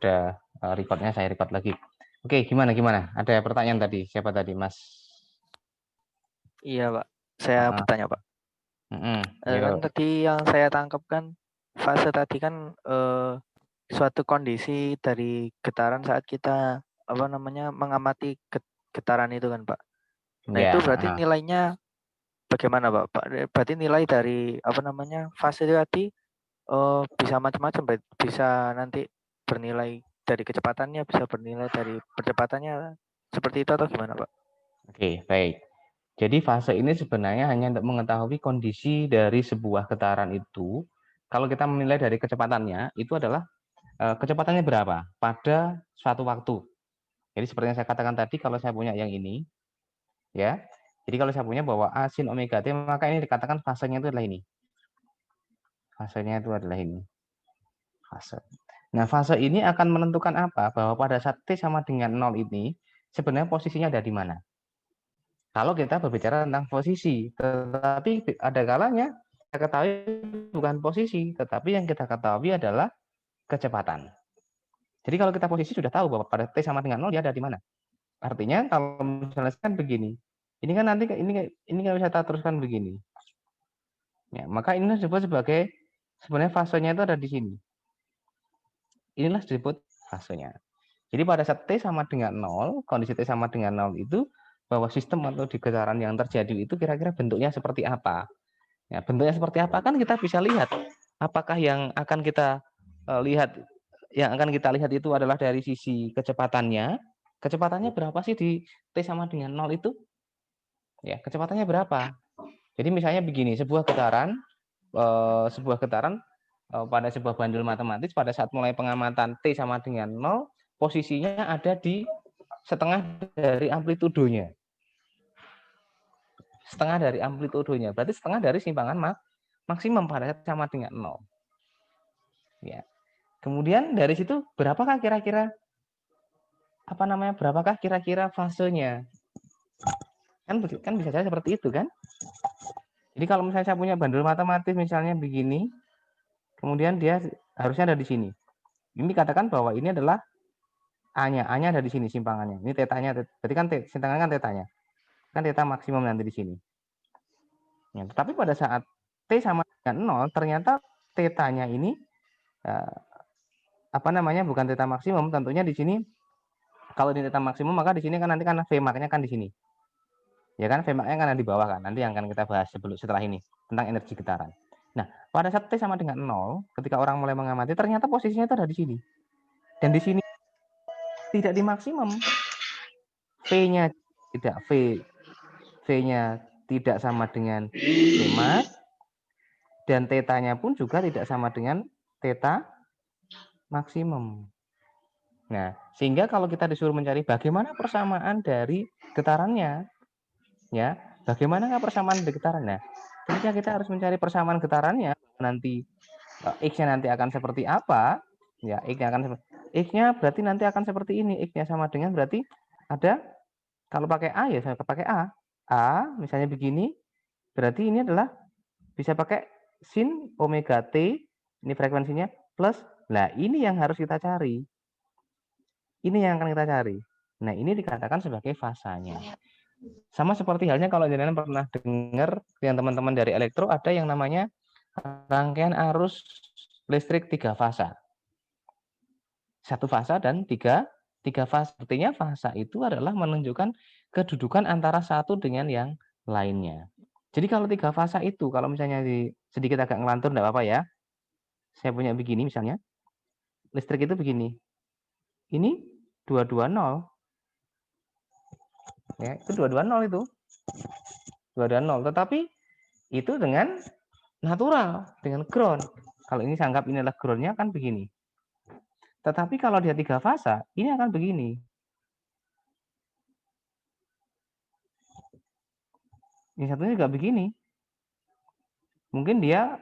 sudah recordnya saya record lagi. Oke, gimana? Ada pertanyaan tadi? Siapa tadi, Mas? Iya, Pak. Saya bertanya, Pak. Kan Yuk. tadi yang saya tangkap kan fase tadi kan suatu kondisi dari getaran saat kita mengamati getaran itu kan, Pak. Nah, itu berarti Ya. nilainya bagaimana, Pak? Berarti nilai dari fase itu tadi bisa macam-macam, bisa nanti bernilai dari kecepatannya, bisa bernilai dari percepatannya, seperti itu atau gimana, Pak? Oke, baik. Jadi fase ini sebenarnya hanya untuk mengetahui kondisi dari sebuah getaran itu. Kalau kita menilai dari kecepatannya, itu adalah kecepatannya berapa pada suatu waktu. Jadi seperti yang saya katakan tadi, kalau saya punya yang ini, ya. Jadi kalau saya punya bahwa A sin omega T, maka ini dikatakan fasenya itu adalah ini. Fasenya itu adalah ini. Fase. Nah, fase ini akan menentukan apa? Bahwa pada saat T sama dengan 0 ini, sebenarnya posisinya ada di mana. Kalau kita berbicara tentang posisi, tetapi ada kalanya kita ketahui bukan posisi, tetapi yang kita ketahui adalah kecepatan. Jadi kalau kita posisi sudah tahu bahwa pada T sama dengan 0 dia ada di mana. Artinya kalau misalnya kan begini, ini kan nanti ini kan bisa kita teruskan begini. Ya, maka ini disebut sebagai sebenarnya fasenya itu ada di sini. Inilah disebut fasenya. Jadi pada saat T sama dengan 0, kondisi T sama dengan 0 itu bahwa sistem atau di getaran yang terjadi itu kira-kira bentuknya seperti apa. Ya, bentuknya seperti apa kan kita bisa lihat. Apakah yang akan kita lihat itu adalah dari sisi kecepatannya. Kecepatannya berapa sih di T sama dengan 0 itu? Ya, kecepatannya berapa? Jadi misalnya begini, sebuah getaran pada sebuah bandul matematis pada saat mulai pengamatan T sama dengan 0, posisinya ada di setengah dari amplitudonya. Setengah dari amplitudonya, berarti setengah dari simpangan maksimum pada saat sama dengan 0. Ya. Kemudian dari situ berapakah kira-kira berapakah kira-kira fasenya? Kan bisa saja seperti itu kan? Jadi kalau misalnya saya punya bandul matematis misalnya begini, kemudian dia harusnya ada di sini. Ini dikatakan bahwa ini adalah A-nya ada di sini simpangannya. Ini tetanya, berarti kan simpangan kan tetanya. Kan teta maksimum nanti di sini. Ya, tetapi pada saat T sama dengan 0, ternyata tetanya ini bukan teta maksimum, tentunya di sini kalau di teta maksimum maka di sini kan nanti kan Vmax-nya kan di sini. Ya kan Vmax-nya kan di bawah kan. Nanti yang akan kita bahas setelah ini tentang energi getaran. Nah, pada saat T sama dengan 0, ketika orang mulai mengamati ternyata posisinya itu ada di sini. Dan di sini tidak di maksimum. V-nya tidak V-nya tidak sama dengan Vmax dan tetanya pun juga tidak sama dengan teta maksimum. Nah, sehingga kalau kita disuruh mencari bagaimana persamaan dari getarannya, ya, bagaimana persamaan dari getarannya? Ketika kita harus mencari persamaan getarannya, nanti X-nya nanti akan seperti apa? Ya, X-nya berarti nanti akan seperti ini. X-nya sama dengan berarti ada, kalau pakai A ya saya pakai A. A misalnya begini, berarti ini adalah bisa pakai sin omega T, ini frekuensinya, plus, nah ini yang harus kita cari. Ini yang akan kita cari. Nah, ini dikatakan sebagai fasanya. Sama seperti halnya kalau kalian pernah dengar yang teman-teman dari elektro ada yang namanya rangkaian arus listrik 3 fasa. 1 fasa dan 3 fasa. Artinya fasa itu adalah menunjukkan kedudukan antara satu dengan yang lainnya. Jadi kalau 3 fasa itu, kalau misalnya sedikit agak ngelantur enggak apa-apa ya. Saya punya begini misalnya. Listrik itu begini. Ini 220. Ya, itu 220 itu. 220. Tetapi itu dengan natural, dengan ground. Kalau ini saya anggap ini adalah groundnya kan begini. Tetapi kalau dia 3 fasa, ini akan begini. Ini satunya juga begini. Mungkin dia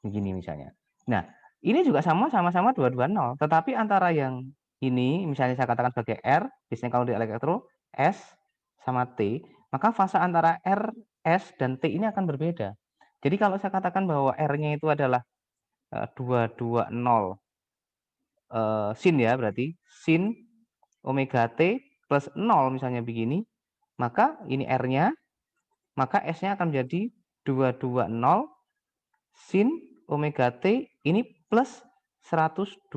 begini misalnya. Nah, ini juga sama-sama 220. Tetapi antara yang ini, misalnya saya katakan sebagai R, biasanya kalau di elektro, S sama T, maka fasa antara R, S, dan T ini akan berbeda. Jadi kalau saya katakan bahwa R-nya itu adalah 220 sin ya, berarti sin omega T plus 0 misalnya begini, maka ini R-nya, maka S-nya akan menjadi 220 sin omega T ini plus 120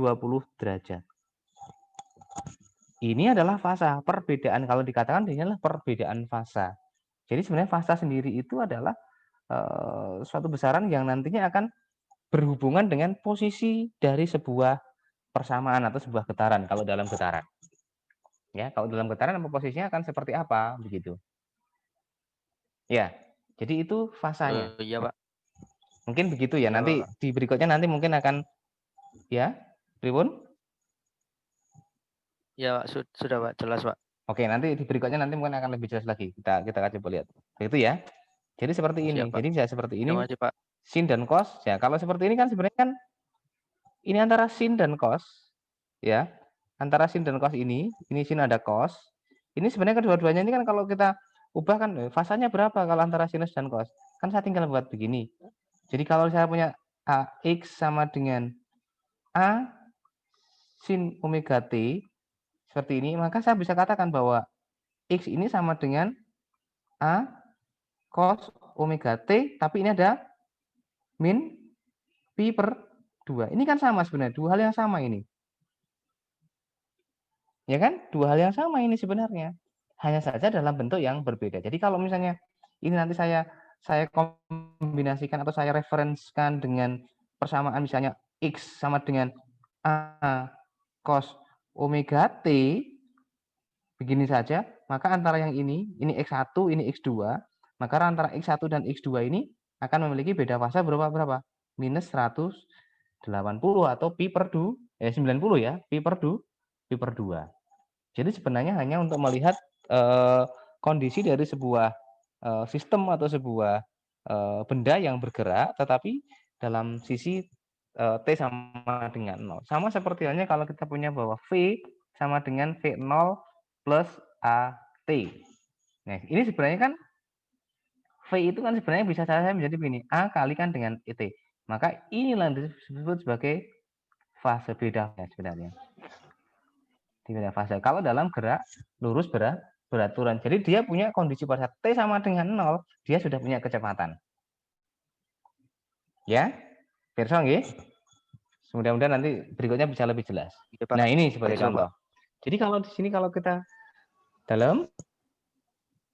derajat. Ini adalah fasa, perbedaan kalau dikatakan ini adalah perbedaan fasa. Jadi sebenarnya fasa sendiri itu adalah suatu besaran yang nantinya akan berhubungan dengan posisi dari sebuah persamaan atau sebuah getaran kalau dalam getaran. Ya, kalau dalam getaran posisinya akan seperti apa begitu. Ya. Jadi itu fasanya. Iya, Pak. Mungkin begitu ya. Iya, Nanti Pak. di berikutnya nanti mungkin akan ya, Pripun? Ya, Pak. Sudah, Pak. Jelas, Pak. Oke, nanti di berikutnya nanti mungkin akan lebih jelas lagi. Kita coba lihat. Begitu ya. Jadi seperti ini. Siap, Pak. Jadi bisa seperti ini. Terima kasih, Pak. Sin dan cos. Ya, kalau seperti ini kan sebenarnya kan ini antara sin dan cos. Ya. Antara sin dan cos ini sin ada cos. Ini sebenarnya kedua-duanya ini kan kalau kita ubah kan fasanya berapa kalau antara sinus dan cos? Kan saya tinggal buat begini. Jadi kalau saya punya X sama dengan A sin omega T seperti ini, maka saya bisa katakan bahwa X ini sama dengan A cos omega T, tapi ini ada min pi per 2. Ini kan sama sebenarnya, dua hal yang sama ini. Ya kan? Dua hal yang sama ini sebenarnya. Hanya saja dalam bentuk yang berbeda. Jadi kalau misalnya ini nanti saya kombinasikan atau saya referenskan dengan persamaan misalnya X sama dengan A cos omega T, begini saja, maka antara yang ini X1, ini X2, maka antara X1 dan X2 ini akan memiliki beda fasa berapa? Minus 180 atau pi per 90 ya, pi per 2. Jadi sebenarnya hanya untuk melihat kondisi dari sebuah sistem atau sebuah benda yang bergerak, tetapi dalam sisi T sama dengan 0. Sama seperti halnya kalau kita punya bahwa V sama dengan V0 plus AT. Nah, ini sebenarnya kan V itu kan sebenarnya bisa saya menjadi begini, A kalikan dengan ET. Maka inilah disebut sebagai fase beda sebenarnya. Di beda fase. Kalau dalam gerak lurus beraturan. Jadi dia punya kondisi pada saat T sama dengan 0, dia sudah punya kecepatan. Ya, Pirsa nggih? Mudah-mudahan nanti berikutnya bisa lebih jelas. Iya, Pak. Nah, ini sebagai Baik, contoh. Pak. Jadi kalau di sini kalau kita dalam,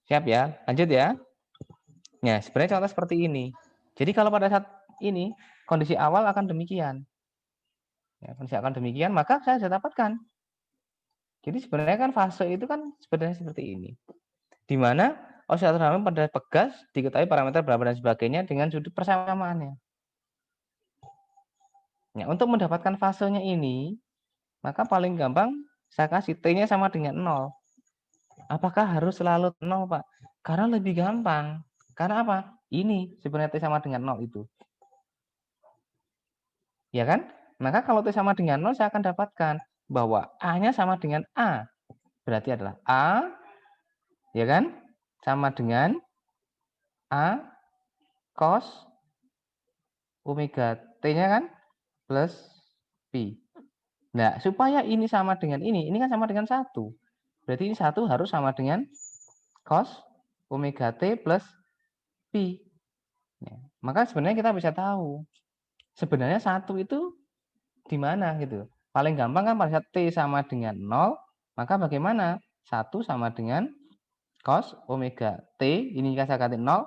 siap ya, lanjut ya. Nah, sebenarnya contoh seperti ini. Jadi kalau pada saat ini kondisi awal akan demikian. Ya, kondisi akan demikian, maka saya sudah dapatkan. Jadi sebenarnya kan fase itu kan sebenarnya seperti ini. Di mana osilator harmoni pada pegas diketahui parameter berapa dan sebagainya dengan sudut persamaannya. Ya, untuk mendapatkan fasenya ini, maka paling gampang saya kasih T-nya sama dengan 0. Apakah harus selalu 0, Pak? Karena lebih gampang. Karena apa? Ini sebenarnya T sama dengan 0 itu. Ya kan? Maka kalau T sama dengan 0, saya akan dapatkan bahwa A-nya sama dengan A. Berarti adalah A, ya kan? Sama dengan A cos omega T-nya kan? Plus Pi. Nah, supaya ini sama dengan ini kan sama dengan 1. Berarti ini 1 harus sama dengan cos omega T plus Pi. Ya, maka sebenarnya kita bisa tahu. Sebenarnya 1 itu di mana gitu. Paling gampang kan pada saat T sama dengan 0, maka bagaimana? 1 sama dengan cos omega T, ini kan saya ganti 0,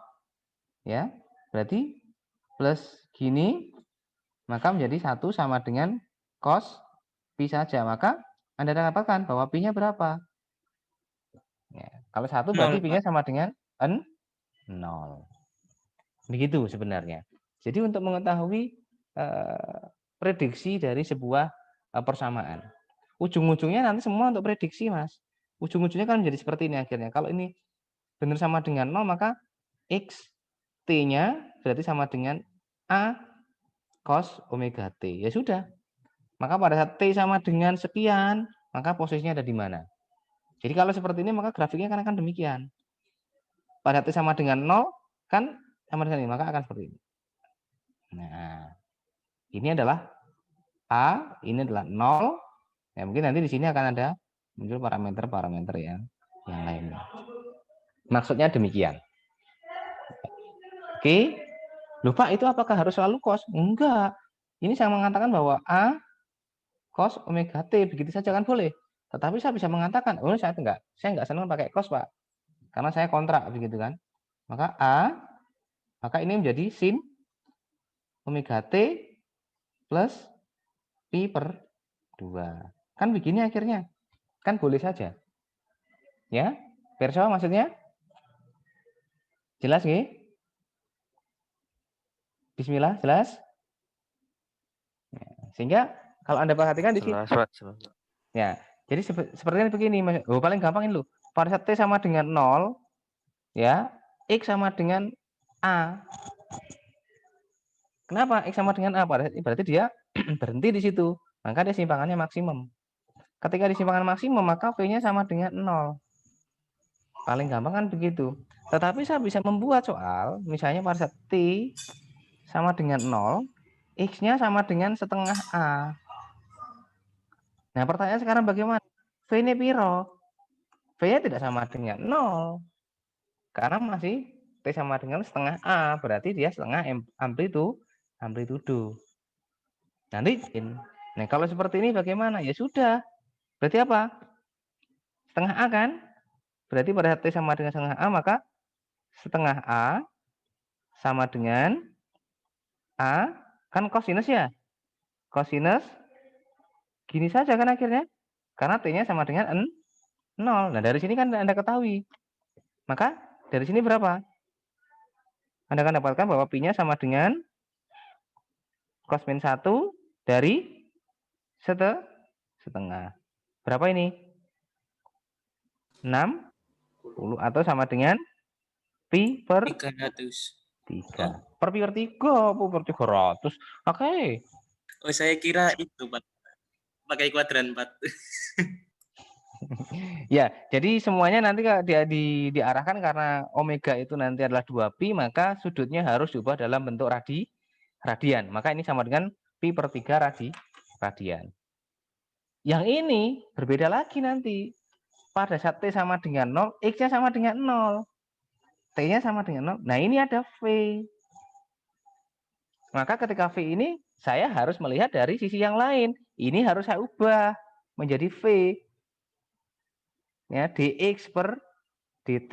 ya. Berarti plus gini, maka menjadi 1 sama dengan cos Pi saja. Maka Anda dapatkan bahwa Pi-nya berapa? Ya, kalau 1 berarti Pi-nya sama dengan 0. Begitu sebenarnya. Jadi untuk mengetahui prediksi dari sebuah persamaan. Ujung-ujungnya nanti semua untuk prediksi, Mas. Ujung-ujungnya kan menjadi seperti ini akhirnya. Kalau ini benar sama dengan 0, maka X T-nya berarti sama dengan A cos omega T. Ya sudah. Maka pada saat T sama dengan sekian, maka posisinya ada di mana? Jadi kalau seperti ini, maka grafiknya akan demikian. Pada T sama dengan 0, kan sama dengan ini, maka akan seperti ini. Nah, ini adalah A, ini adalah 0. Ya, mungkin nanti di sini akan ada muncul parameter-parameter yang lainnya. Maksudnya demikian. Oke. Lupa itu apakah harus selalu cos? Enggak. Ini saya mengatakan bahwa A cos omega T, begitu saja kan boleh. Tetapi saya bisa mengatakan, oh saya enggak senang pakai cos, Pak. Karena saya kontrak begitu kan. Maka ini menjadi sin omega T plus pi per 2. Kan begini akhirnya. Kan boleh saja. Ya, perso maksudnya? Jelas nggih? Bismillah, jelas? Sehingga kalau Anda perhatikan di sini. Jelas, Pak. Jelas. Ya, jadi sepertinya begini. Oh, paling gampang ini loh. Pada saat T sama dengan 0, ya, X sama dengan A. Kenapa X sama dengan A? Berarti dia berhenti di situ. Maka dia simpangannya maksimum. Ketika disimpangan maksimum, maka V-nya sama dengan 0. Paling gampang kan begitu. Tetapi saya bisa membuat soal, misalnya pada saat T sama dengan 0, X-nya sama dengan setengah A. Nah, pertanyaan sekarang bagaimana? V ini piro? V-nya tidak sama dengan 0. Karena masih T sama dengan setengah A. Berarti dia setengah amplitudo. Nanti, nah kalau seperti ini bagaimana? Ya sudah. Berarti apa? Setengah A kan? Berarti pada T sama dengan setengah A, maka setengah A sama dengan A, kan kosinus ya? Kosinus, gini saja kan akhirnya? Karena T-nya sama dengan 0. Nah, dari sini kan Anda ketahui. Maka, dari sini berapa? Anda akan dapatkan bahwa Pi-nya sama dengan cos min 1 dari setengah. Berapa ini? 60 atau sama dengan Pi per 300. 3. Per pi per 3, per 300. Oke. Oh, saya kira itu, Pak. Pakai kuadran 4. Ya, jadi semuanya nanti diarahkan karena omega itu nanti adalah 2pi, maka sudutnya harus diubah dalam bentuk radian. Maka ini sama dengan pi per 3 radian. Yang ini berbeda lagi nanti. Pada saat T sama dengan 0, X-nya sama dengan 0. T-nya sama dengan 0. Nah, ini ada V. Maka ketika V ini, saya harus melihat dari sisi yang lain. Ini harus saya ubah menjadi V. Ya, dx per dt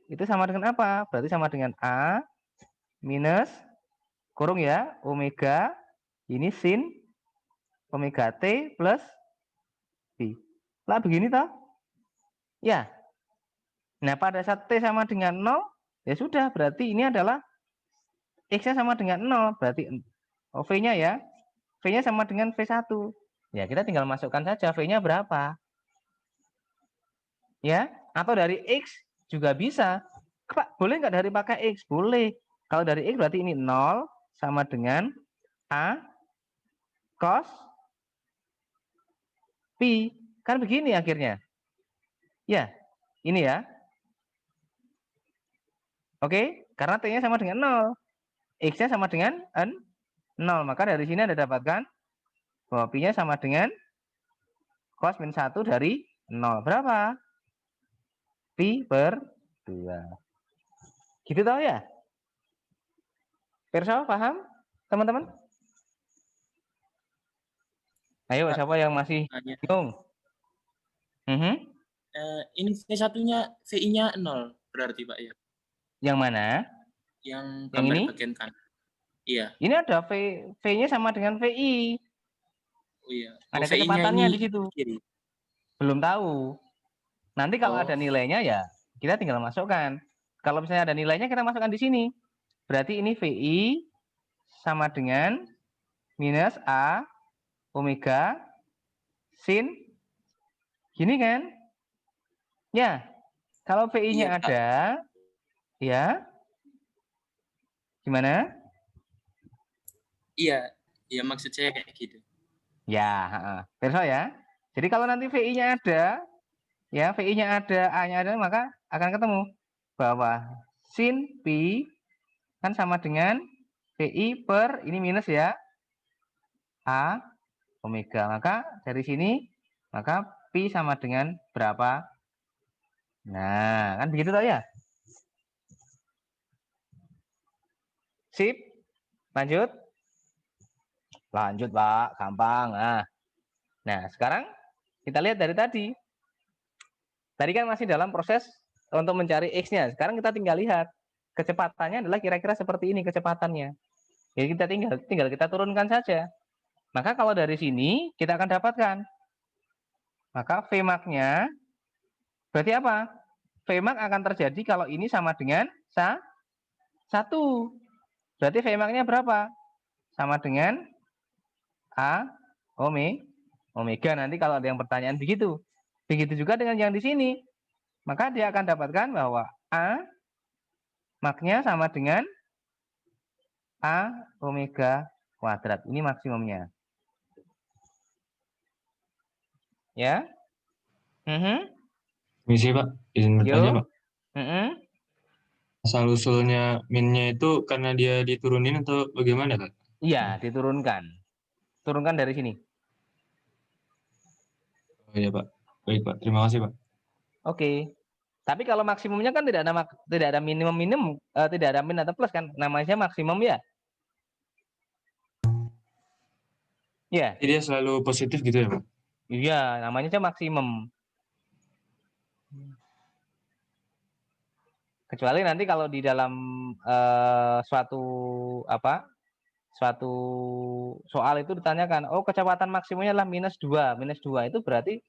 itu sama dengan apa? Berarti sama dengan A minus kurung ya, omega ini sin omega t plus pi. Lah begini toh? Ya. Nah, pada saat t sama dengan 0, ya sudah, berarti ini adalah x-nya sama dengan 0, berarti V-nya ya. V-nya sama dengan V1. Ya, kita tinggal masukkan saja V-nya berapa. Ya, atau dari X juga bisa. Pak, boleh nggak dari pakai X? Boleh. Kalau dari X berarti ini 0 sama dengan A cos pi. Kan begini akhirnya. Ya, ini ya. Oke, karena T-nya sama dengan 0. X-nya sama dengan 0. Maka dari sini Anda dapatkan bahwa pi-nya sama dengan cos min 1 dari 0. Berapa? Pi per 2. Gitu tahu ya? Perso, paham teman-teman? Ayo, Pak, siapa yang masih tanya. bingung? Ini V1-nya VI-nya 0 berarti, Pak ya? Yang mana? Yang Yang gambar ini? bagian kanan. Iya. Ini ada V-nya sama dengan VI. Oh iya. Ada VI-nya kecepatannya ini di situ. kiri. Belum tahu. Nanti kalau ada nilainya ya kita tinggal masukkan. Kalau misalnya ada nilainya kita masukkan di sini. Berarti ini VI sama dengan minus A omega sin gini kan? Ya. Kalau VI-nya Iya, Pak. ada, ya. Gimana? Iya. Iya, maksud saya kayak gitu. Ya, perso ya. Jadi kalau nanti VI-nya ada, ya VI-nya ada, A-nya ada, maka akan ketemu bahwa sin pi kan sama dengan V VI per ini minus ya A omega. Maka dari sini maka pi sama dengan berapa? Nah, kan begitu toh ya? Sip. Lanjut. Lanjut, Pak. Gampang. Nah, sekarang kita lihat dari tadi. Tadi kan masih dalam proses untuk mencari X-nya. Sekarang kita tinggal lihat. Kecepatannya adalah kira-kira seperti ini kecepatannya. Jadi kita tinggal kita turunkan saja. Maka kalau dari sini kita akan dapatkan. Maka Vmax-nya berarti apa? Vmax akan terjadi kalau ini sama dengan 1. Berarti Vmax-nya berapa? Sama dengan A omega. Nanti kalau ada yang pertanyaan begitu. Begitu juga dengan yang di sini. Maka dia akan dapatkan bahwa A max-nya sama dengan A omega kuadrat. Ini maksimumnya. Ya. Misi Pak, izin bertanya Yo. Pak. Asal usulnya minnya itu karena dia diturunin atau bagaimana Pak? Iya, diturunkan. Turunkan dari sini. Oh iya Pak. Baik Pak, terima kasih Pak. Oke. Tapi kalau maksimumnya kan tidak ada minimum, tidak ada min atau plus kan, namanya maksimum ya. Ya. Jadi dia selalu positif gitu ya Pak? Iya, namanya aja maksimum. Kecuali nanti kalau di dalam suatu soal itu ditanyakan, oh kecepatan maksimumnya adalah -2. -2 itu berarti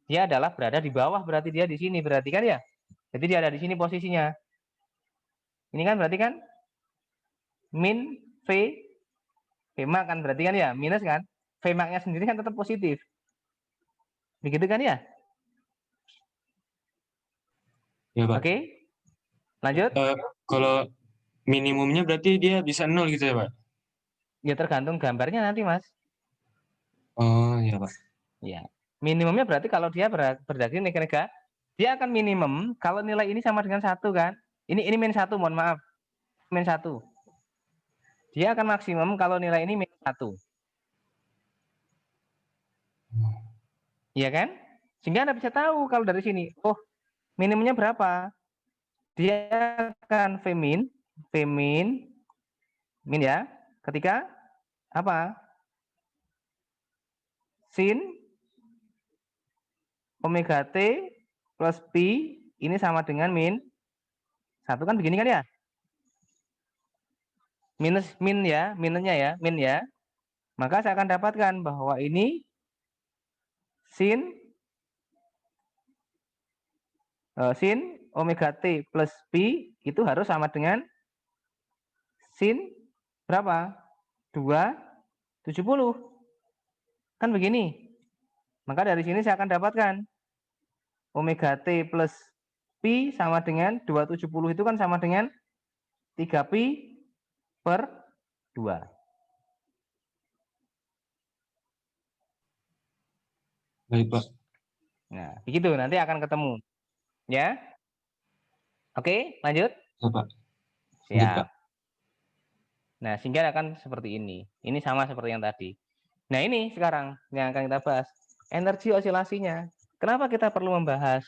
dia adalah berada di bawah, berarti dia di sini, berarti kan ya. Jadi dia ada di sini posisinya. Ini kan berarti kan min Vmax kan berarti kan ya, minus kan. Vmax-nya sendiri kan tetap positif. Begitu kan ya? Ya Pak. Oke. Lanjut. Kalau minimumnya berarti dia bisa 0 gitu ya Pak? Ya tergantung gambarnya nanti Mas. Oh iya Pak. Ya. Minimumnya berarti kalau dia berdasarkan nega, dia akan minimum kalau nilai ini sama dengan 1 kan. Ini -1, mohon maaf. -1. Dia akan maksimum kalau nilai ini -1. Iya kan? Sehingga Anda bisa tahu kalau dari sini, oh minimumnya berapa? Dia akan Vmin ya, ketika apa? Sin omega t plus pi ini sama dengan -1 kan begini kan ya? Min ya, minusnya ya, min ya. Maka saya akan dapatkan bahwa ini sin omega t plus pi itu harus sama dengan sin berapa? 270. Kan begini. Maka dari sini saya akan dapatkan omega t plus pi sama dengan 270 itu kan sama dengan 3 pi per 2. Baik Pak. Nah, begitu nanti akan ketemu. Ya. Oke, lanjut. Ya Pak. Lanjut, Siap. Pak. Nah, sehingga akan seperti ini. Ini sama seperti yang tadi. Nah, ini sekarang yang akan kita bahas. Energi osilasinya. Kenapa kita perlu membahas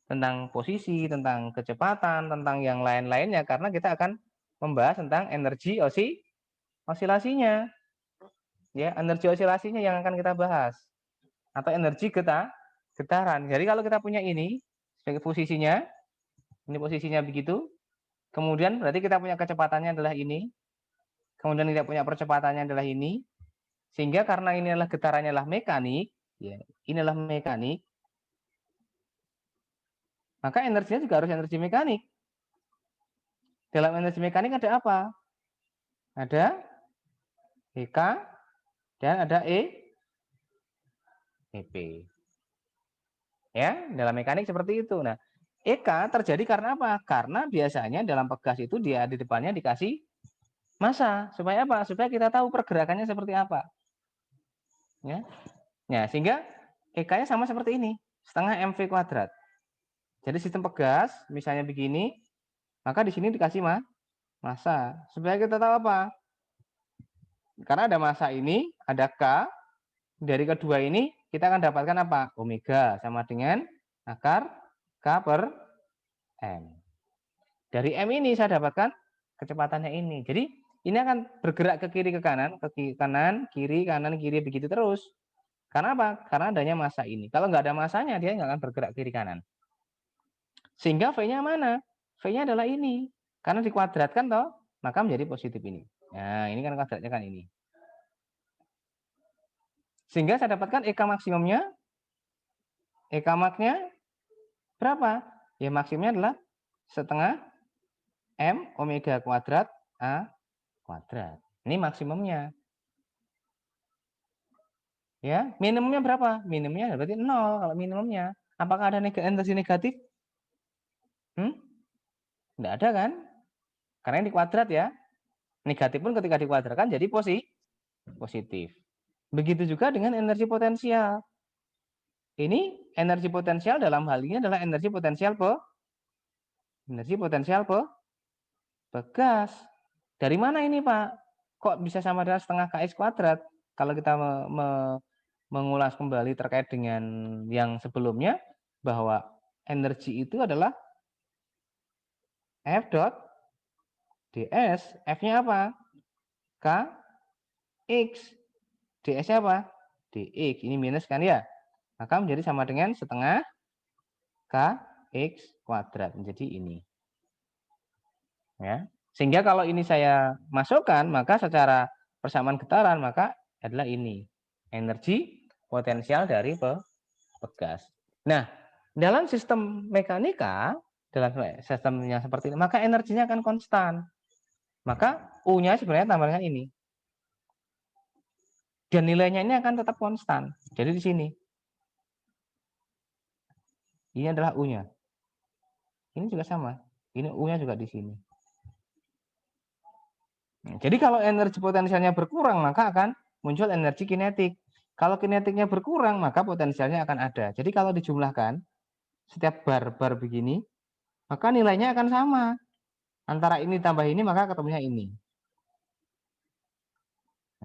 tentang posisi, tentang kecepatan, tentang yang lain-lainnya? Karena kita akan membahas tentang energi osilasinya. Ya, energi osilasinya yang akan kita bahas. Atau energi getaran. Jadi kalau kita punya ini sebagai posisinya, ini posisinya begitu. Kemudian berarti kita punya kecepatannya adalah ini. Kemudian kita punya percepatannya adalah ini. Sehingga karena ini adalah getarannya adalah mekanik, ya, ini adalah mekanik, maka energinya juga harus energi mekanik. Dalam energi mekanik ada apa? Ada EK dan ada EP. Ya, dalam mekanik seperti itu. Nah, EK terjadi karena apa? Karena biasanya dalam pegas itu dia di depannya dikasih massa. Supaya apa? Supaya kita tahu pergerakannya seperti apa. Ya. Nah, sehingga EK-nya sama seperti ini, setengah mv kuadrat. Jadi sistem pegas misalnya begini, maka di sini dikasih massa. Supaya kita tahu apa? Karena ada massa ini, ada K, dari kedua ini kita akan dapatkan apa? Omega sama dengan akar K per M. Dari M ini saya dapatkan kecepatannya ini. Jadi ini akan bergerak ke kiri ke kanan, kanan, kiri, begitu terus. Karena apa? Karena adanya massa ini. Kalau nggak ada massanya, dia nggak akan bergerak kiri kanan. Sehingga V-nya mana? V-nya adalah ini. Karena dikuadratkan toh, maka menjadi positif ini. Nah, ini kan kuadratnya kan ini. Sehingga saya dapatkan EK maksimumnya. EK maknya berapa? Ya maksimumnya adalah setengah M omega kuadrat A kuadrat. Ini maksimumnya. Ya, minimumnya berapa? Minimumnya berarti 0 kalau minimumnya. Apakah ada energi negatif? Tidak ada kan? Karena ini kuadrat ya. Negatif pun ketika dikuadratkan jadi positif. Begitu juga dengan energi potensial. Ini energi potensial dalam hal ini adalah energi potensial pegas. Dari mana ini Pak? Kok bisa sama dengan setengah Kx kuadrat? Kalau kita mengulas kembali terkait dengan yang sebelumnya, bahwa energi itu adalah F dot ds. F-nya apa? Kx. ds-nya apa? dx. Ini minus kan ya? Maka menjadi sama dengan setengah Kx kuadrat. Menjadi ini. Ya. Sehingga kalau ini saya masukkan, maka secara persamaan getaran, maka adalah ini. Energi potensial dari pegas. Nah, dalam sistem mekanika, dalam sistem yang seperti ini, maka energinya akan konstan. Maka U-nya sebenarnya tambah dengan ini. Dan nilainya ini akan tetap konstan. Jadi di sini. Ini adalah U-nya. Ini juga sama. Ini U-nya juga di sini. Jadi kalau energi potensialnya berkurang, maka akan muncul energi kinetik. Kalau kinetiknya berkurang, maka potensialnya akan ada. Jadi kalau dijumlahkan, setiap bar begini, maka nilainya akan sama. Antara ini tambah ini, maka ketemunya ini.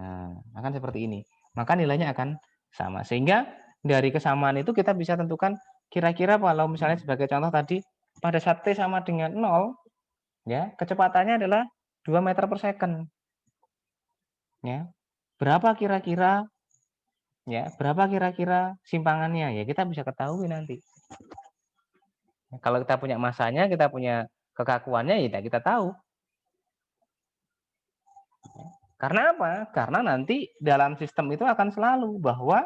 Nah, akan seperti ini. Maka nilainya akan sama. Sehingga dari kesamaan itu kita bisa tentukan kira-kira kalau misalnya sebagai contoh tadi, pada saat T sama dengan 0, ya, kecepatannya adalah 2 meter per second. Ya. Berapa kira-kira simpangannya? Ya, kita bisa ketahui nanti. Kalau kita punya masanya, kita punya kekakuannya, ya kita tahu. Karena apa? Karena nanti dalam sistem itu akan selalu bahwa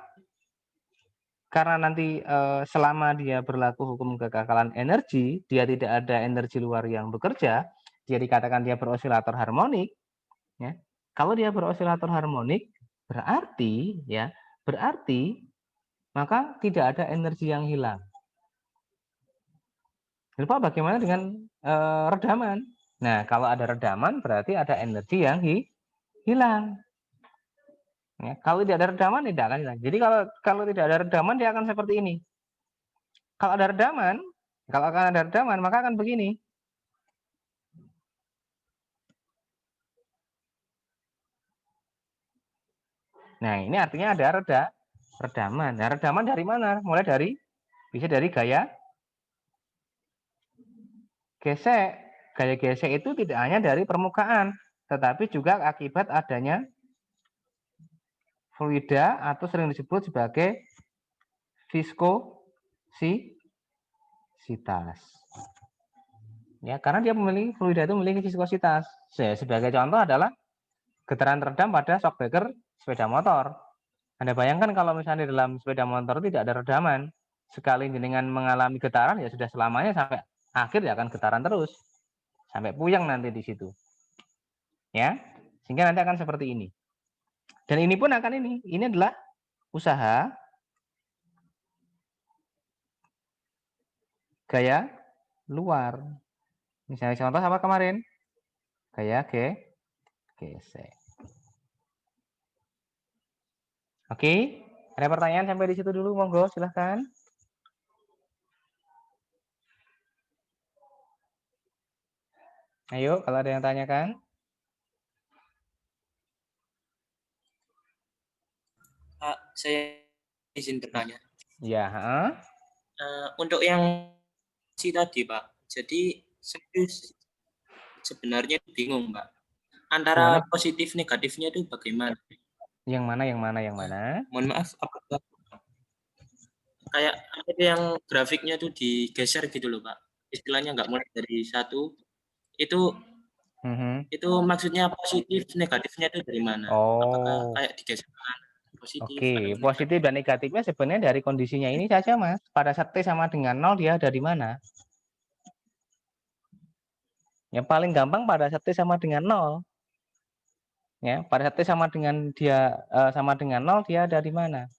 karena nanti selama dia berlaku hukum kekekalan energi, dia tidak ada energi luar yang bekerja, dia dikatakan dia berosilator harmonik. Ya. Kalau dia berosilator harmonik, berarti maka tidak ada energi yang hilang. Lupa bagaimana dengan redaman? Nah, kalau ada redaman berarti ada energi yang hilang. Ya, kalau tidak ada redaman tidak akan hilang. Jadi kalau tidak ada redaman dia akan seperti ini. Kalau ada redaman, maka akan begini. Nah, ini artinya ada redaman. Nah, redaman dari mana? Mulai bisa dari gaya gesek. Gaya gesek itu tidak hanya dari permukaan, tetapi juga akibat adanya fluida atau sering disebut sebagai viskositas. Ya, karena dia fluida itu memiliki viskositas. Sebagai contoh adalah getaran redam pada shockbreaker sepeda motor. Anda bayangkan kalau misalnya di dalam sepeda motor tidak ada redaman, sekali jenengan mengalami getaran ya sudah selamanya sampai akhir ya akan getaran terus. Sampai puyeng nanti di situ. Ya. Sehingga nanti akan seperti ini. Dan ini pun akan ini. Ini adalah usaha gaya luar. Misalnya contoh apa kemarin? Gaya gesek. Oke, ada pertanyaan sampai di situ dulu, monggo silahkan. Ayo, kalau ada yang tanyakan. Pak, saya izin bertanya. Ya, heeh. Untuk yang si tadi, Pak. Jadi saya sebenarnya bingung, Pak. Gimana? Antara positif negatifnya itu bagaimana? Yang mana, yang mana, yang mana? Mohon maaf, apakah kayak ada yang grafiknya tuh digeser gitu loh, Pak. Istilahnya nggak mulai dari satu. Itu Mhm. itu maksudnya positif, negatifnya itu dari mana? Apakah Oh, kayak digeser ke kanan, positif atau oke. negatif? Positif dan negatifnya sebenarnya dari kondisinya ini saja, Mas. Pada saat T sama dengan 0, dia ada di mana? Yang paling gampang pada saat T sama dengan 0. Ya, pada saat T sama dengan sama dengan 0, dia ada di mana?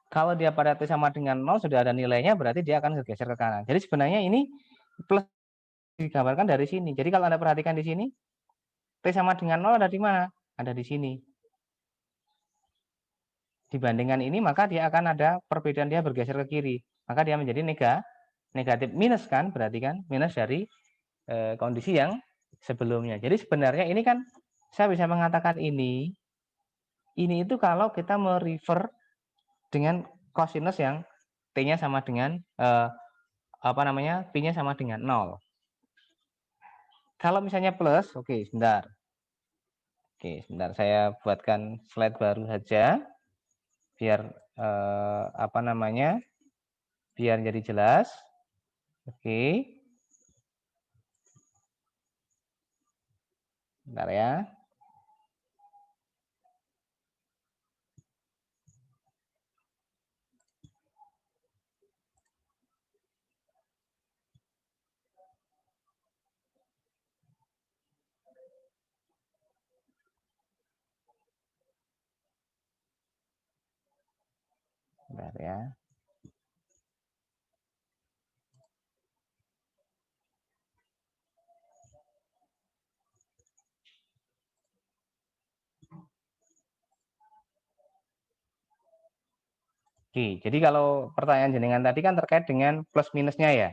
Kalau dia pada T sama dengan 0 sudah ada nilainya, berarti dia akan bergeser ke kanan. Jadi sebenarnya ini plus digambarkan dari sini. Jadi kalau Anda perhatikan di sini, T sama dengan 0 ada di mana? Ada di sini. Dibandingkan ini, maka dia akan ada perbedaan, dia bergeser ke kiri. Maka dia menjadi negatif minus kan, berarti kan minus dari kondisi yang sebelumnya. Jadi sebenarnya ini kan saya bisa mengatakan ini itu kalau kita merefer dengan cosinus yang T-nya sama dengan Pi-nya sama dengan 0. Kalau misalnya plus, oke, sebentar. Oke, sebentar saya buatkan slide baru saja biar biar jadi jelas. Oke. Bentar ya. Bentar ya. Oke, jadi kalau pertanyaan jenengan tadi kan terkait dengan plus minusnya ya.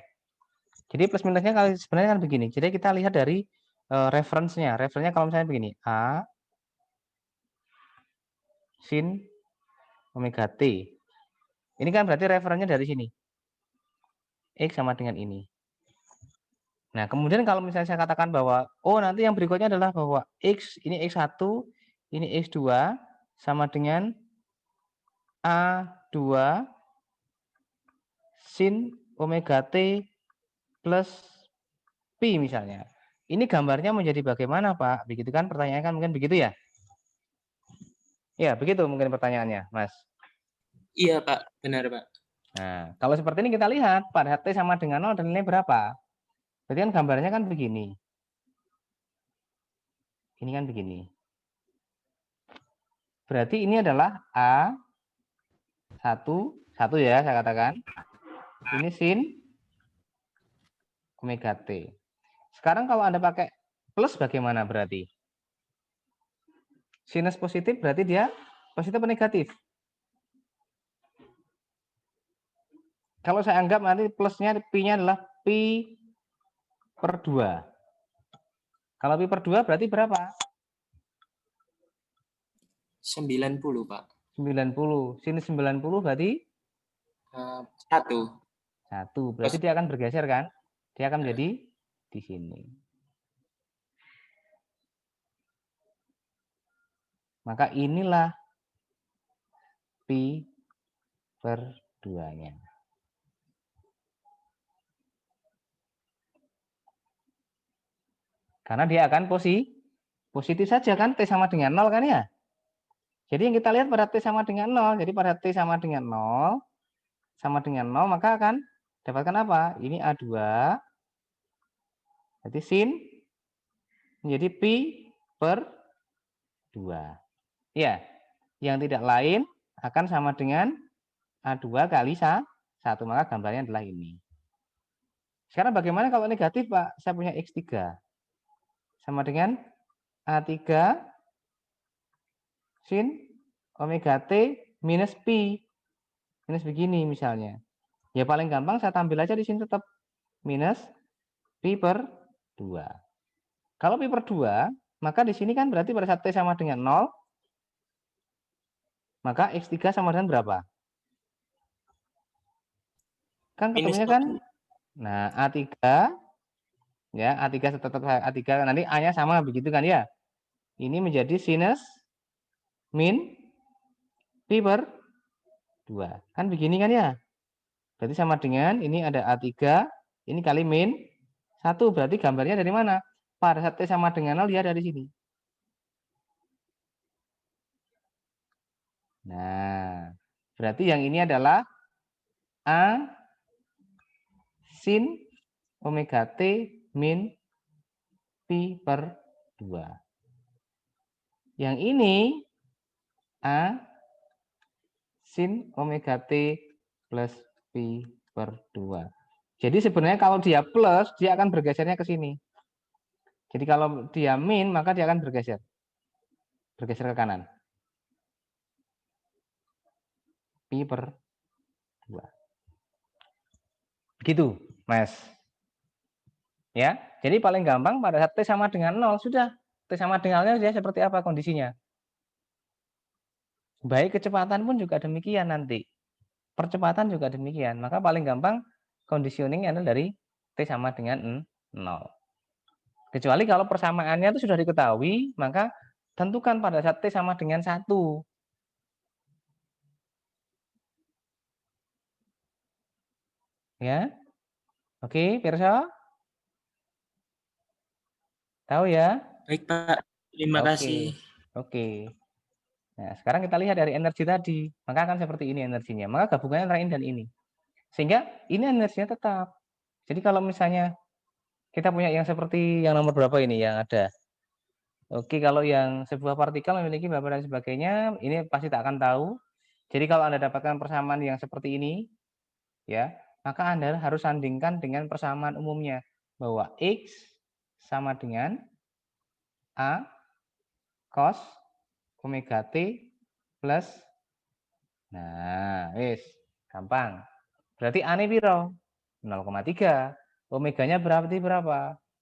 Jadi plus minusnya kalau sebenarnya kan begini. Jadi kita lihat dari referensinya. Referensinya kalau misalnya begini, A sin omega T. Ini kan berarti referensinya dari sini. X sama dengan ini. Nah, kemudian kalau misalnya saya katakan bahwa, oh nanti yang berikutnya adalah bahwa X, ini X1, ini X2, sama dengan A2 sin omega T plus Pi misalnya. Ini gambarnya menjadi bagaimana, Pak? Begitu kan pertanyaannya kan mungkin begitu ya? Ya, begitu mungkin pertanyaannya, Mas. Iya, Pak. Benar, Pak. Nah, kalau seperti ini kita lihat pada T sama dengan 0 dan nilai berapa? Berarti kan gambarnya kan begini. Ini kan begini. Berarti ini adalah A1, satu ya saya katakan. Ini sin omega T. Sekarang kalau Anda pakai plus bagaimana berarti? Sinus positif berarti dia positif atau negatif? Kalau saya anggap nanti plusnya Pi-nya adalah Pi per 2. Kalau Pi per 2 berarti berapa? 90, Pak. 90. Sinus 90 berarti 1. 1. Berarti dia akan bergeser kan? Dia akan menjadi di sini. Maka inilah Pi per 2-nya. Karena dia akan positif saja kan, T sama dengan 0 kan ya. Jadi yang kita lihat pada T sama dengan 0, jadi pada T sama dengan 0, maka akan dapatkan apa? Ini A2, berarti sin menjadi Pi per 2. Ya, yang tidak lain akan sama dengan A2 kali 1, maka gambarnya adalah ini. Sekarang bagaimana kalau negatif, Pak? Saya punya X3. Sama dengan A3 sin omega T minus Pi. Minus begini misalnya. Ya paling gampang saya tampil aja di sini tetap minus Pi per 2. Kalau Pi per 2, maka di sini kan berarti pada saat T sama dengan 0, maka X3 sama dengan berapa? Kan Minus ketemunya kan, 1. nah A3, ya A3 tetap A3, nanti A-nya sama begitu kan ya. Ini menjadi sinus min pi per 2. Kan begini kan ya. Berarti sama dengan ini ada A3, ini kali min 1. Berarti gambarnya dari mana? Pada saat T sama dengan 0 dia dari sini. Nah, berarti yang ini adalah A sin omega T min pi per 2. Yang ini A sin omega T plus pi per 2. Jadi sebenarnya kalau dia plus, dia akan bergesernya ke sini. Jadi kalau dia min, maka dia akan bergeser ke kanan. Pi per 2. Begitu, Mas. Ya, jadi paling gampang pada saat T sama dengan 0, sudah. T sama dengan 0 dia seperti apa kondisinya? Baik kecepatan pun juga demikian nanti. Percepatan juga demikian. Maka paling gampang conditioning adalah dari T sama dengan 0. Kecuali kalau persamaannya itu sudah diketahui, maka tentukan pada saat T sama dengan 1. Ya. Oke, Pirsa? Tahu ya? Baik, Pak. Terima kasih. Oke. Nah, sekarang kita lihat dari energi tadi. Maka akan seperti ini energinya. Maka gabungannya antara ini dan ini. Sehingga ini energinya tetap. Jadi kalau misalnya kita punya yang seperti yang nomor berapa ini yang ada. Oke, kalau yang sebuah partikel memiliki berapa dan sebagainya, ini pasti tak akan tahu. Jadi kalau Anda dapatkan persamaan yang seperti ini, ya, maka Anda harus sandingkan dengan persamaan umumnya bahwa X sama dengan A cos omega T plus, nah, gampang. Berarti A ini piro? 0,3. Omeganya berapa?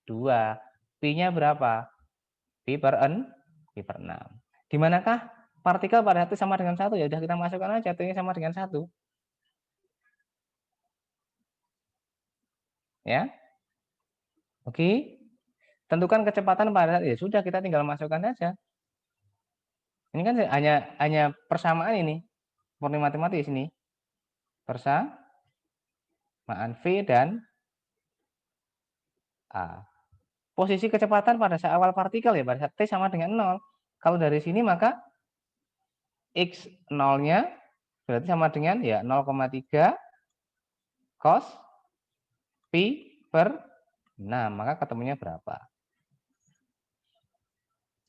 2. Pi-nya berapa? Pi per 6. Di manakah partikel pada T sama dengan 1? Ya udah kita masukkan aja T-nya sama dengan 1. Ya. Oke. Tentukan kecepatan pada saat, ya sudah kita tinggal masukkan saja. Ini kan hanya persamaan ini. Murni matematis ini. Persamaan V dan A. Posisi kecepatan pada saat awal partikel ya pada saat T sama dengan 0. Kalau dari sini maka X 0-nya berarti sama dengan ya 0,3 cos pi per 6. Maka ketemunya berapa?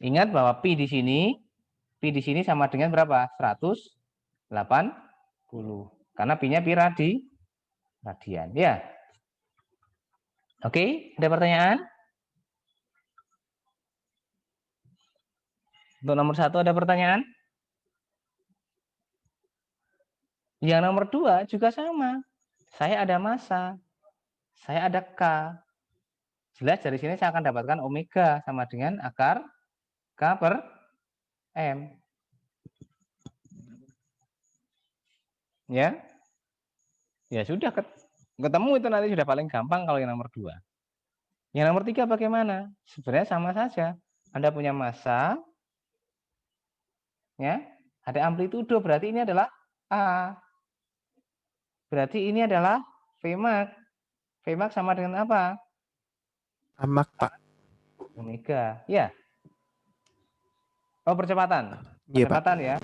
Ingat bahwa pi di sini sama dengan berapa? 180. Karena pi-nya pi radian. Ya. Oke, ada pertanyaan? Untuk nomor 1 ada pertanyaan? Yang nomor 2 juga sama. Saya ada massa. Saya ada K. Jelas dari sini saya akan dapatkan omega sama dengan akar K per M. Ya. Ya sudah ketemu itu nanti sudah paling gampang kalau yang nomor 2. Yang nomor 3 bagaimana? Sebenarnya sama saja. Anda punya massa, ya, ada amplitudo, berarti ini adalah A. Berarti ini adalah Vmax. Vmax sama dengan apa? Amak, Pak. Omega. Ya. Oh, percepatan. Iya, Pak. Percepatan ya.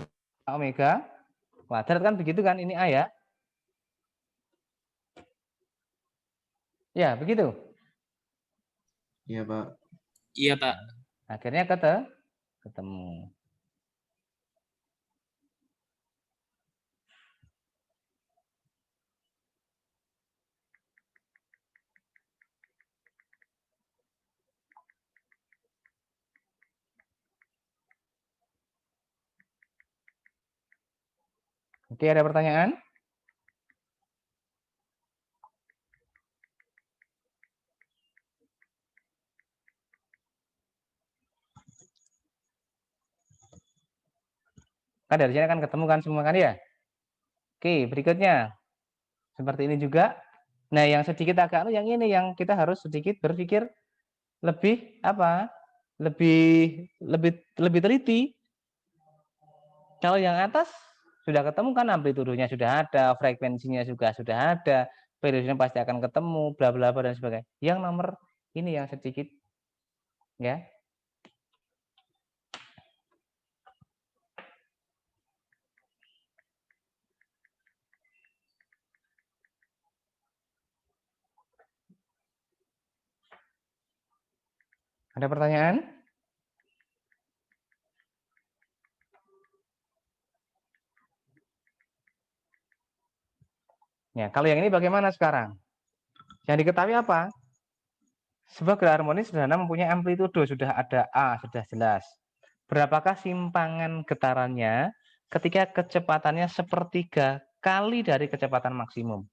Omega kuadrat kan begitu kan? Ini A ya. Ya, begitu. Iya, Pak. Iya, Pak. Akhirnya ketemu. Oke, ada pertanyaan? Kan dari sini akan ketemu kan semua kan ya. Oke, berikutnya. Seperti ini juga. Nah, yang sedikit agak yang ini yang kita harus sedikit berpikir lebih apa? Lebih teliti. Kalau yang atas sudah ketemu kan amplitudonya sudah ada, frekuensinya juga sudah ada, periodenya pasti akan ketemu, bla bla bla dan sebagainya. Yang nomor ini yang sedikit ya. Ada pertanyaan? Ya, kalau yang ini bagaimana sekarang? Yang diketahui apa? Sebuah gerak harmonis sederhana mempunyai amplitudo, sudah ada A, sudah jelas. Berapakah simpangan getarannya ketika kecepatannya sepertiga kali dari kecepatan maksimum?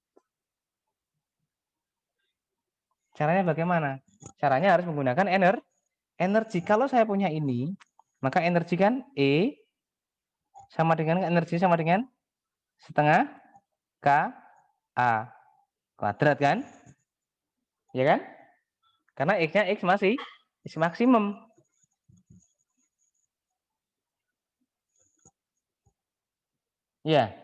Caranya bagaimana? Caranya harus menggunakan energi. Kalau saya punya ini, maka energi kan E sama dengan energi sama dengan setengah K A kuadrat kan? Ya kan? Karena X-nya X masih X maksimum. Ya.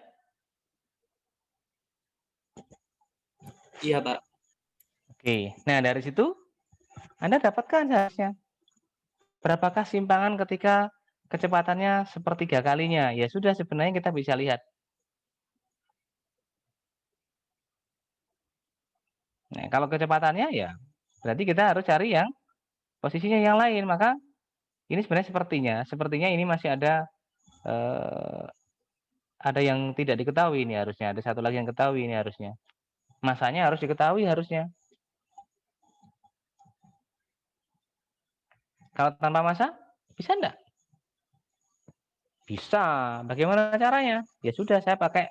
Iya, Pak. Oke. Nah, dari situ Anda dapatkan seharusnya. Berapakah simpangan ketika kecepatannya sepertiga kalinya? Ya sudah, sebenarnya kita bisa lihat. Nah, kalau kecepatannya ya berarti kita harus cari yang posisinya yang lain. Maka ini sebenarnya sepertinya ini masih ada yang tidak diketahui ini harusnya. Ada satu lagi yang ketahui ini harusnya. Masanya harus diketahui harusnya. Kalau tanpa masa bisa enggak? Bisa. Bagaimana caranya? Ya sudah, saya pakai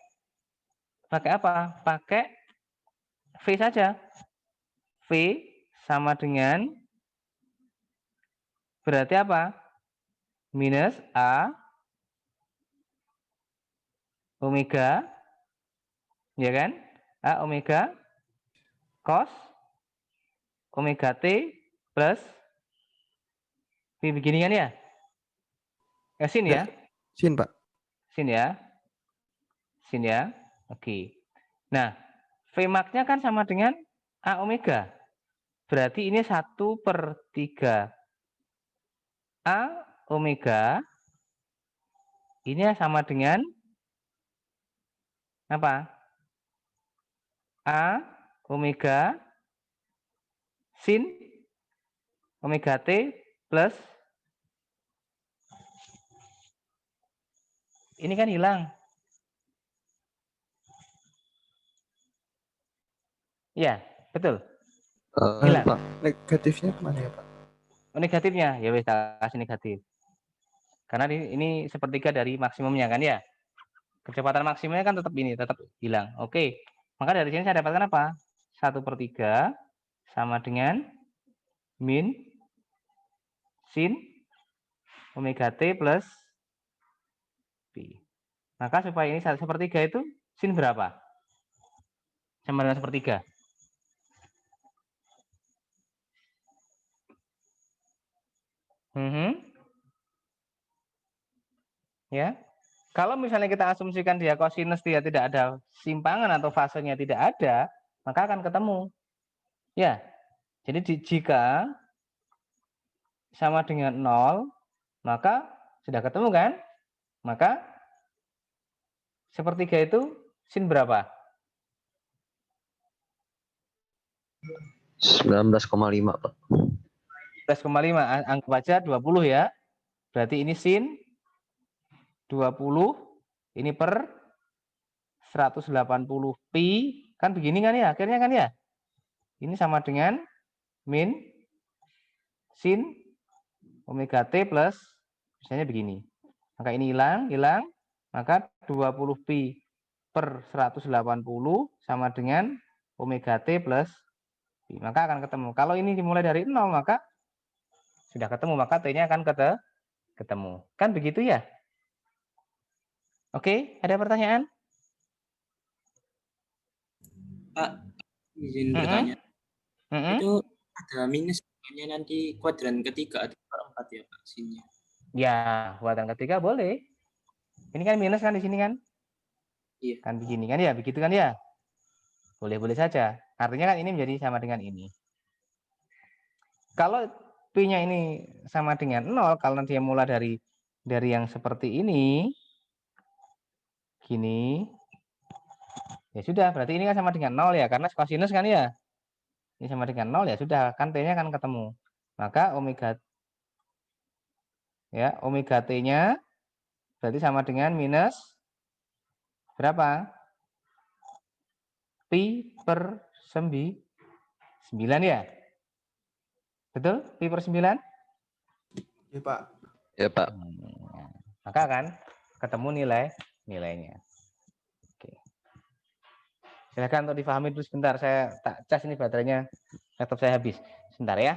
apa? Pakai V saja. V sama dengan berarti apa? Minus A omega, ya kan? A omega cos omega T plus V begini kan ya? Sin ya? Sin, Pak. Sin ya? Sin ya? Oke. Nah, Vmax-nya kan sama dengan A omega. Berarti ini 1/3 A omega ini sama dengan apa? A omega sin omega T plus ini kan hilang. Ya, betul. Hilang. Pak, negatifnya kemana ya, Pak? Negatifnya, ya wes kasih negatif. Karena ini sepertiga dari maksimumnya kan ya. Kecepatan maksimumnya kan tetap ini, tetap hilang. Oke. Maka dari sini saya dapatkan apa? 1/3 sama dengan min sin omega T plus B. Maka supaya ini 1/3 itu sin berapa? Sama dengan 1/3. Ya. Kalau misalnya kita asumsikan dia kosinus dia tidak ada simpangan atau fasenya tidak ada, maka akan ketemu. Ya. Jadi jika sama dengan 0, maka sudah ketemu kan? Maka 1/3 itu sin berapa? 19,5, Pak. 11,5. Anggap aja 20 ya. Berarti ini sin 20 ini per 180 pi kan begini kan ya akhirnya kan ya. Ini sama dengan min sin omega T plus misalnya begini. Maka ini hilang, maka 20 pi per 180 sama dengan omega T plus pi. Maka akan ketemu. Kalau ini dimulai dari 0 maka sudah ketemu, maka T-nya akan ketemu. Kan begitu ya? Oke, ada pertanyaan? Pak, izin Mm-mm. bertanya. Mm-mm. Itu ada minus makanya nanti kuadran ketiga atau keempat ya Pak sini. Ya, kuadran ketiga boleh. Ini kan minus kan di sini kan? Iya. Kan begini kan ya, begitu kan ya? Boleh-boleh saja. Artinya kan ini menjadi sama dengan ini. Kalau P-nya ini sama dengan 0, kalau dia mulai dari yang seperti ini, gini, ya sudah, berarti ini kan sama dengan 0 ya, karena kosinus kan ya. Ini sama dengan 0 ya sudah, kan T-nya kan ketemu. Maka omega T-nya berarti sama dengan minus berapa? Pi per 9 ya? Betul? Pi per 9? Iya, Pak. Ya, Pak. Maka kan ketemu nilainya. Oke. Silakan untuk difahami dulu sebentar. Saya tak cas ini baterainya. Laptop saya habis. Sebentar ya.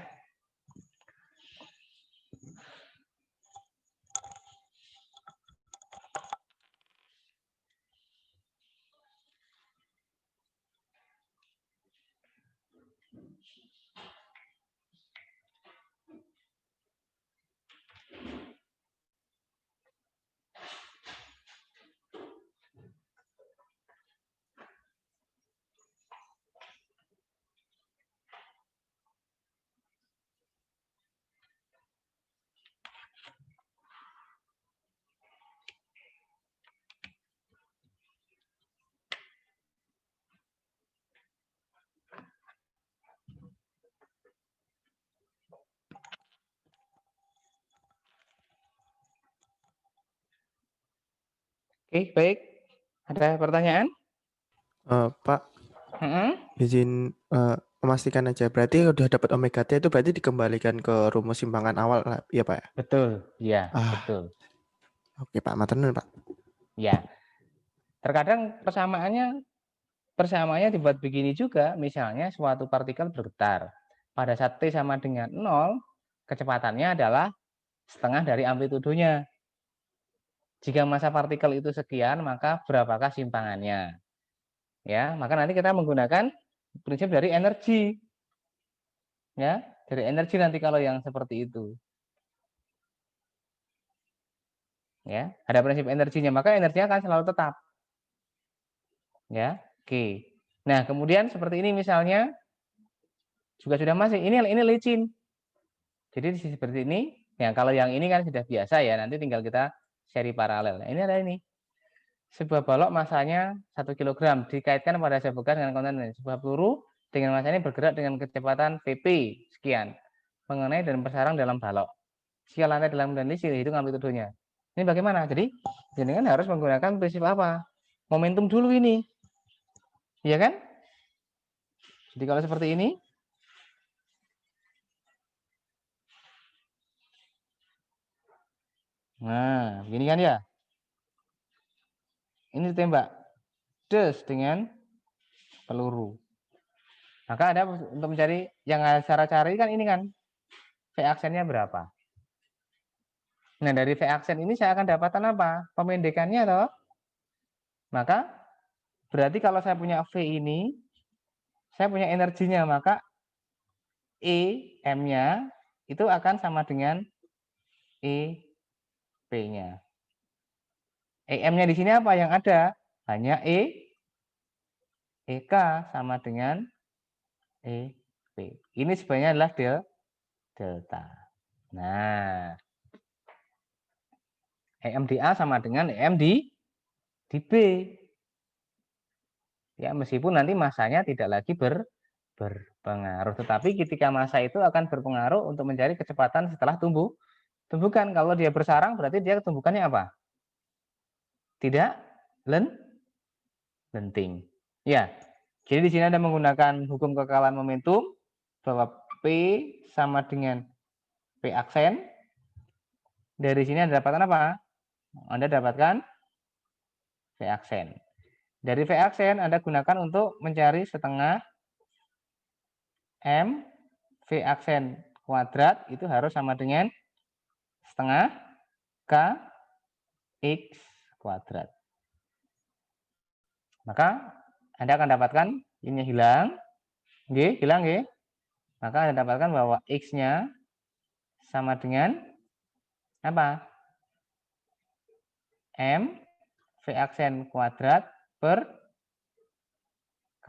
Oke, baik. Ada pertanyaan? Pak, izin memastikan aja. Berarti udah dapat omega T itu berarti dikembalikan ke rumus simpangan awal lah, ya Pak ya? Betul. Ya, Ah. betul. Oke Pak, maturnuun Pak. Ya. Terkadang persamaannya dibuat begini juga. Misalnya suatu partikel bergetar. Pada saat T sama dengan 0, kecepatannya adalah setengah dari amplitudonya. Jika massa partikel itu sekian, maka berapakah simpangannya? Ya, maka nanti kita menggunakan prinsip dari energi. Ya, dari energi nanti kalau yang seperti itu. Ya, ada prinsip energinya, maka energinya akan selalu tetap. Ya, oke. Nah, kemudian seperti ini misalnya juga sudah masih ini licin. Jadi seperti ini, ya kalau yang ini kan sudah biasa ya, nanti tinggal kita seri paralel. Nah, ini ada ini. Sebuah balok masanya 1 kg dikaitkan pada sebuah bekas dengan kontainer. Sebuah peluru dengan massa ini bergerak dengan kecepatan Vp sekian mengenai dan bersarang dalam balok. Jika lantai dalam dan lisi hitung amplitudonya. Ini bagaimana? Jadi jenengan harus menggunakan prinsip apa? Momentum dulu ini. Iya kan? Jadi kalau seperti ini, nah, begini kan ya? Ini ditembak des dengan peluru. Maka ada untuk mencari yang cara cari kan ini kan V aksennya berapa? Nah, dari V aksen ini saya akan dapatkan apa? Pemendekannya toh. Maka berarti kalau saya punya V ini, saya punya energinya, maka E M-nya itu akan sama dengan E P-nya. EM-nya di sini apa yang ada? Hanya EK sama dengan EP. Ini sebenarnya adalah delta. Nah, EM di A sama dengan EM di B. Ya, meskipun nanti masanya tidak lagi berpengaruh, tetapi ketika massa itu akan berpengaruh untuk mencari kecepatan setelah tumbukan. Kalau dia bersarang berarti dia tumbukannya apa? Tidak lenting. Ya. Jadi di sini Anda menggunakan hukum kekekalan momentum bahwa P sama dengan P aksen. Dari sini Anda dapatkan apa? Anda dapatkan V aksen. Dari V aksen Anda gunakan untuk mencari setengah M V aksen kuadrat itu harus sama dengan setengah K X kuadrat. Maka Anda akan dapatkan ini hilang. Hilang. Maka Anda dapatkan bahwa X-nya sama dengan apa? M V aksen kuadrat per K.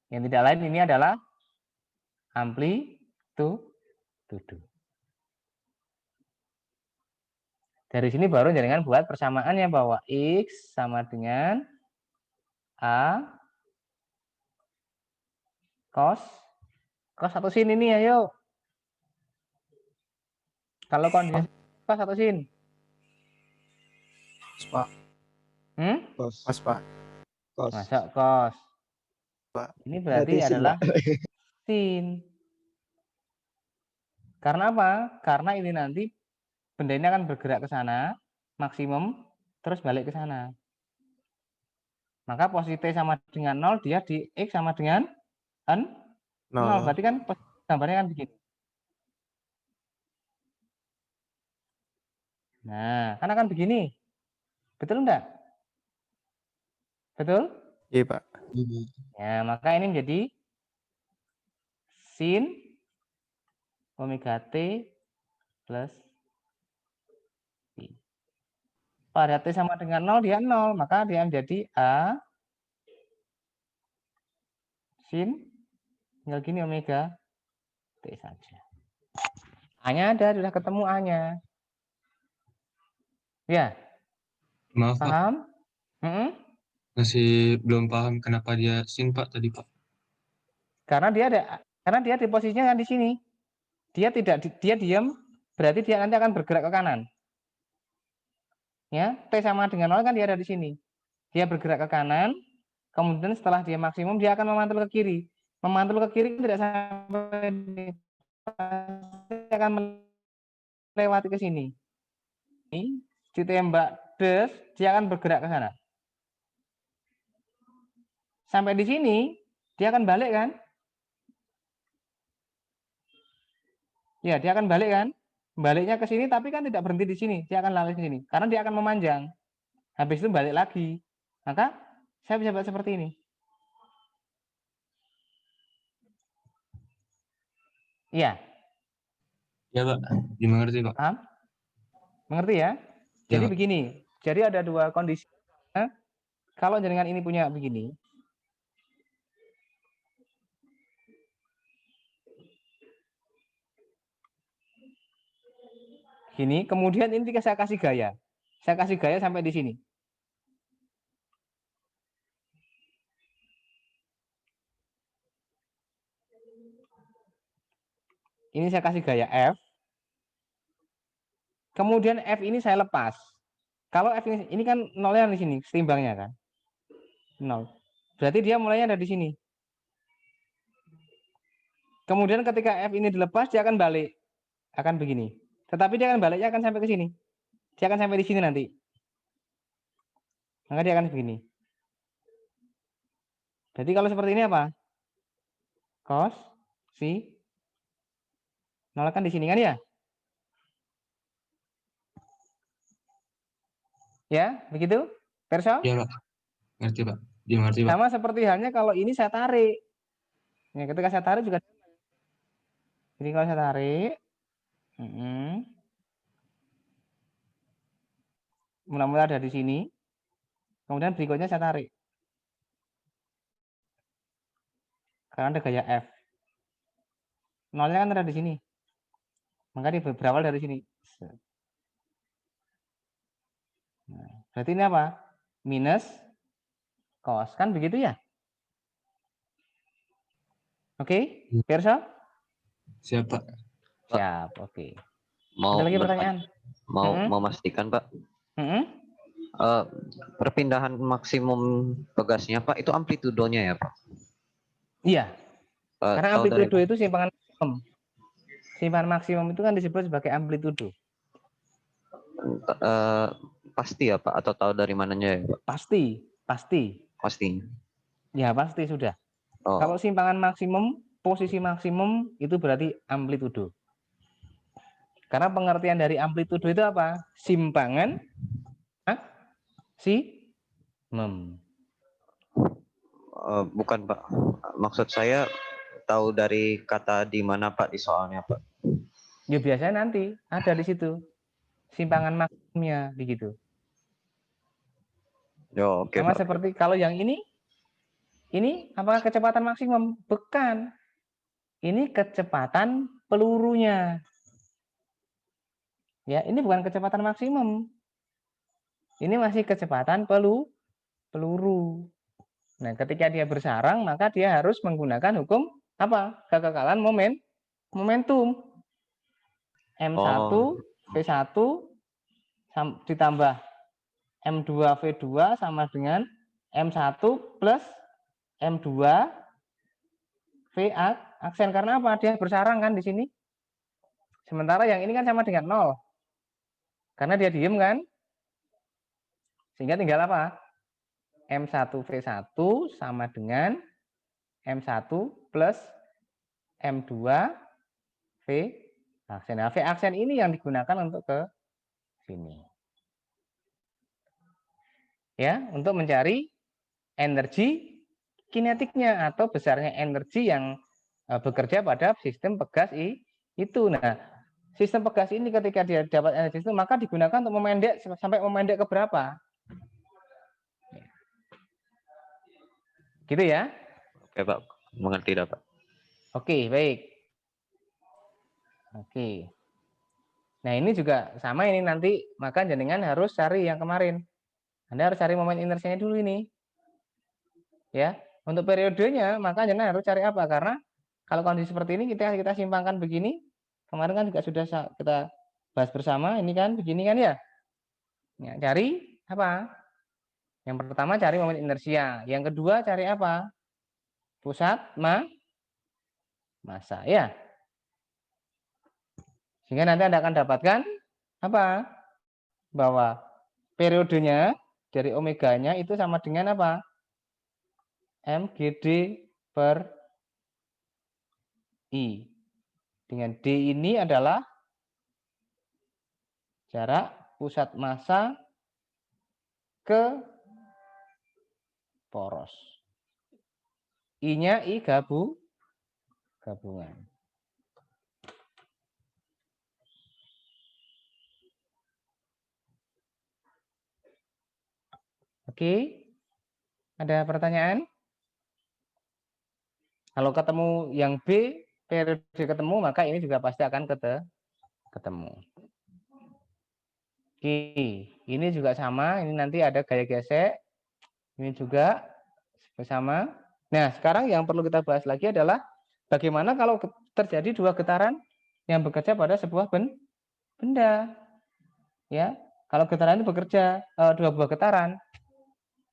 Yang tidak lain ini adalah amplitudo. Dari sini baru jaringan buat persamaannya bahwa X sama dengan A cos atau sin ini ayo. Kalau kondisi cos atau sin? Pak. Pas, Pak. Kos. Masuk cos. Pak. Ini berarti adalah sin. Karena apa? Karena ini nanti benda ini akan bergerak ke sana, maksimum, terus balik ke sana. Maka posisi T sama dengan 0, dia di X sama dengan N 0. Berarti kan gambarnya kan begini. Nah, kan akan begini. Betul enggak? Betul? Iya, Pak. Ya, maka ini menjadi sin omega T plus P. Pada T sama dengan 0, dia 0. Maka dia menjadi A sin, tinggal gini omega T saja. A-nya ada, sudah ketemu A-nya. Ya, Maaf, Pak. paham? Masih belum paham kenapa dia sin, Pak, tadi, Pak. Karena dia di posisinya kan di sini. Dia diam, berarti dia nanti akan bergerak ke kanan. Ya, T sama dengan 0 kan dia ada di sini. Dia bergerak ke kanan, kemudian setelah dia maksimum dia akan memantul ke kiri. Memantul ke kiri tidak sampai dia akan melewati ke sini. Ini ditembak des, dia akan bergerak ke sana. Sampai di sini dia akan balik kan? Ya, dia akan balik kan? Baliknya ke sini tapi kan tidak berhenti di sini. Dia akan lari ke sini karena dia akan memanjang. Habis itu balik lagi. Maka saya bisa buat seperti ini. Iya. Ya, Pak. Dimengerti, Pak. Paham? Mengerti ya? Jadi Ya, Pak. begini. Jadi ada dua kondisi. Kalau jaringan ini punya begini. Gini, kemudian ini saya kasih gaya. Saya kasih gaya sampai di sini. Ini saya kasih gaya F. Kemudian F ini saya lepas. Kalau F ini kan nolnya di sini, setimbangnya kan. 0. Berarti dia mulainya ada di sini. Kemudian ketika F ini dilepas, dia akan balik. Akan begini. Tetapi dia akan baliknya akan sampai ke sini. Dia akan sampai di sini nanti. Maka dia akan begini. Jadi kalau seperti ini apa? Cos, si. Nol kan di sini kan ya? Ya, begitu? Perso? Ya, Pak. Ngerti, Pak. Dimengerti, Pak. Sama seperti halnya kalau ini saya tarik. Ya, ketika saya tarik juga. Jadi kalau saya tarik. Mula-mula ada di sini. Kemudian berikutnya saya tarik. Karena ada gaya F. Nolnya kan ada di sini. Maka dia berawal dari sini. Nah, berarti ini apa? Minus cos. Kan begitu ya? Oke, Perso? Siap, Pak. Siap, oke. Mau Ada lagi bertanya, pertanyaan? mau memastikan, Pak. Perpindahan maksimum pegasnya, Pak, itu amplitudonya ya, Pak? Iya. Karena Tahu dari amplitudo itu simpangan maksimum. Simpangan maksimum itu kan disebut sebagai amplitudo. pasti ya, Pak, atau tahu dari mananya ya, Pak? Pasti. Pastinya. Ya, pasti sudah. Oh, Kalau simpangan maksimum, posisi maksimum itu berarti amplitudo. Karena pengertian dari amplitudo itu apa? Simpangan maksimum. Bukan Pak. Maksud saya tahu dari kata di mana Pak di soalnya Pak. Ya biasanya nanti ada di situ simpangan maksimumnya begitu. Oh, oke Sama Pak. seperti kalau yang ini apakah kecepatan maksimum? Bukan. Ini kecepatan pelurunya. Ya, ini bukan kecepatan maksimum. Ini masih kecepatan peluru. Nah, ketika dia bersarang, maka dia harus menggunakan hukum apa? Kekekalan momentum. M1 V1 ditambah M2 V2 sama dengan M1 plus M2 V aksen. Karena apa? Dia bersarang kan di sini. Sementara yang ini kan sama dengan 0. Karena dia diem kan. Sehingga tinggal apa? M1 V1 sama dengan M1 plus M2 V aksen. Nah, V aksen ini yang digunakan untuk ke sini. Ya, untuk mencari energi kinetiknya atau besarnya energi yang bekerja pada sistem pegas itu. Nah, sistem pegas ini ketika dia dapat energi itu maka digunakan untuk memendek sampai memendek ke berapa? Gitu ya? Oke Pak, mengerti dah Pak. Oke, baik. Oke. Nah, ini juga sama ini nanti, maka jenengan harus cari yang kemarin. Anda harus cari momen inersianya dulu ini. Ya, untuk periodenya maka jenengan harus cari apa? Karena kalau kondisi seperti ini kita simpangkan begini, kemarin kan juga sudah kita bahas bersama, ini kan begini kan ya. Ya, cari apa? Yang pertama cari momen inersia, yang kedua cari apa? Pusat massa ya. Sehingga nanti Anda akan dapatkan apa? Bahwa periodenya dari omeganya itu sama dengan apa? MGD per I. Dengan D ini adalah jarak pusat massa ke poros. I-nya I gabungan. Oke. Ada pertanyaan? Kalau ketemu yang B, periode ketemu, maka ini juga pasti akan ketemu. Oke, ini juga sama. Ini nanti ada gaya gesek. Ini juga bersama. Nah, sekarang yang perlu kita bahas lagi adalah bagaimana kalau terjadi dua getaran yang bekerja pada sebuah benda. Ya, kalau getaran itu bekerja dua buah getaran.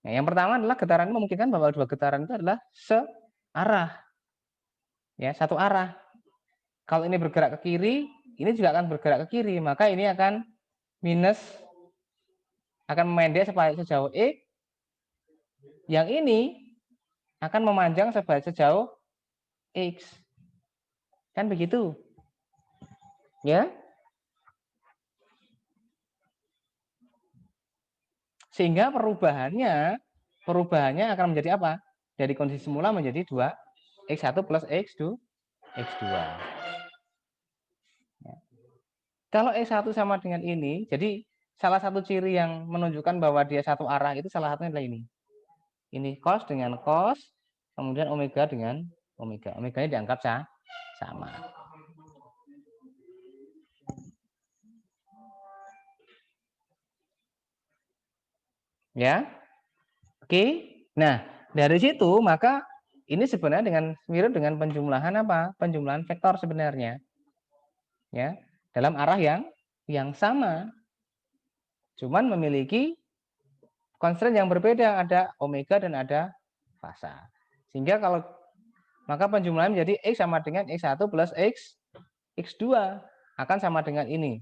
Nah, yang pertama adalah getaran memungkinkan bahwa dua getaran itu adalah searah. Ya, satu arah. Kalau ini bergerak ke kiri, ini juga akan bergerak ke kiri, maka ini akan minus, akan memendek sejauh X. Yang ini akan memanjang sejauh X. Kan begitu? Ya. Sehingga perubahannya akan menjadi apa? Dari kondisi semula menjadi 2X1 plus X2. Ya. Kalau X1 sama dengan ini, jadi salah satu ciri yang menunjukkan bahwa dia satu arah itu salah satunya adalah ini. Ini cos dengan cos, kemudian omega dengan omega. Omega ini dianggap sama. Ya. Oke. Nah, dari situ maka ini sebenarnya mirip dengan penjumlahan apa? Penjumlahan vektor sebenarnya. Ya, dalam arah yang sama. Cuman memiliki constraint yang berbeda, ada omega dan ada fasa. Sehingga kalau maka penjumlahan menjadi X sama dengan X1 plus X2 akan sama dengan ini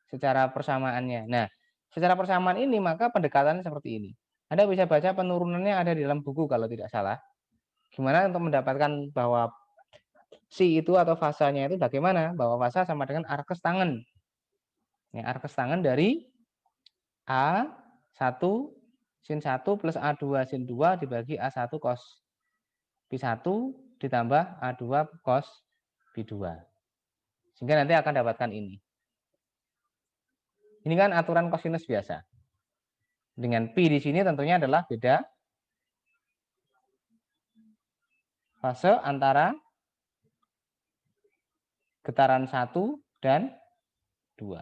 secara persamaannya. Nah, secara persamaan ini maka pendekatannya seperti ini. Anda bisa baca penurunannya ada di dalam buku kalau tidak salah. Gimana untuk mendapatkan bahwa si itu atau fasanya itu bagaimana? Bahwa fasa sama dengan arkes tangan. Ya, arkes tangan dari A1 sin 1 plus A2 sin 2 dibagi A1 cos P1 ditambah A2 cos P2. Sehingga nanti akan dapatkan ini. Ini kan aturan kosinus biasa. Dengan P di sini tentunya adalah beda fase antara getaran 1 dan 2.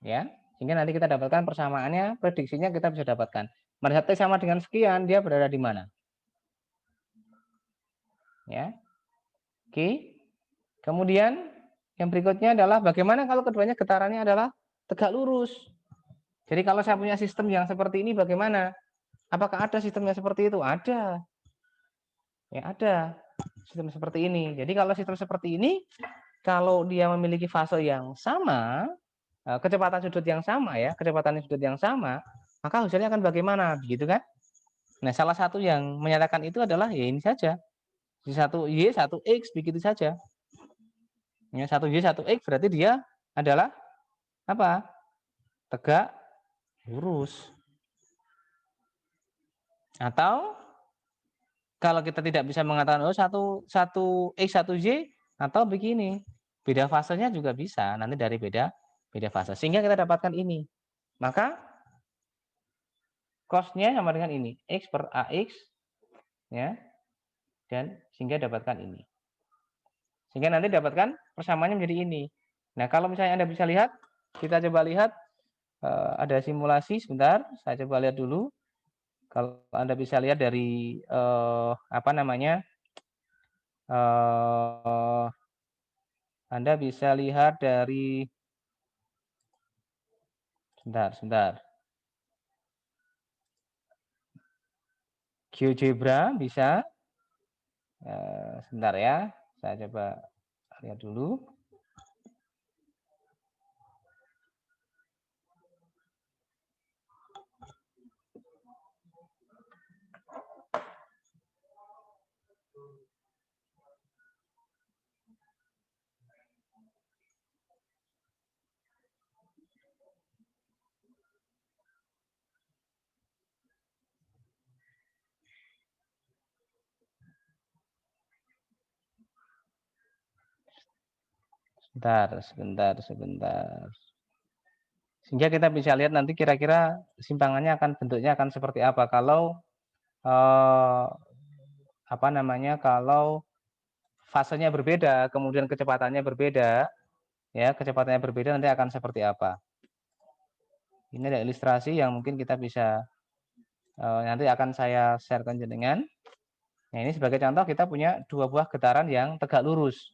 Ya, sehingga nanti kita dapatkan persamaannya, prediksinya kita bisa dapatkan. Pada saat T sama dengan sekian, dia berada di mana? Ya. Oke. Kemudian yang berikutnya adalah bagaimana kalau keduanya getarannya adalah tegak lurus. Jadi kalau saya punya sistem yang seperti ini bagaimana? Apakah ada sistem yang seperti itu? Ada. Ya, ada sistem seperti ini. Jadi kalau sistem seperti ini, kalau dia memiliki fase yang sama, kecepatan sudut yang sama ya, kecepatan sudut yang sama, maka hasilnya akan bagaimana? Begitu kan? Nah, salah satu yang menyatakan itu adalah ya ini saja. 1Y, 1X, begitu saja. Ya, 1Y, 1X berarti dia adalah apa? Tegak lurus. Atau kalau kita tidak bisa mengatakan oh 1X, 1Y, atau begini. Beda fasenya juga bisa, nanti dari beda fase. Sehingga kita dapatkan ini. Maka cos-nya sama dengan ini, X per AX, ya, dan sehingga dapatkan ini. Sehingga nanti dapatkan persamaannya menjadi ini. Nah, kalau misalnya Anda bisa lihat, kita coba lihat, ada simulasi, sebentar, saya coba lihat dulu. Kalau Anda bisa lihat dari, Anda bisa lihat dari, sebentar. GeoGebra bisa, sebentar ya, saya coba lihat dulu. Sebentar. Sehingga kita bisa lihat nanti kira-kira simpangannya bentuknya akan seperti apa kalau kalau fasenya berbeda, kemudian kecepatannya berbeda, ya, kecepatannya berbeda nanti akan seperti apa. Ini ada ilustrasi yang mungkin kita bisa nanti akan saya sharekan jenengan. Nah, ini sebagai contoh kita punya dua buah getaran yang tegak lurus.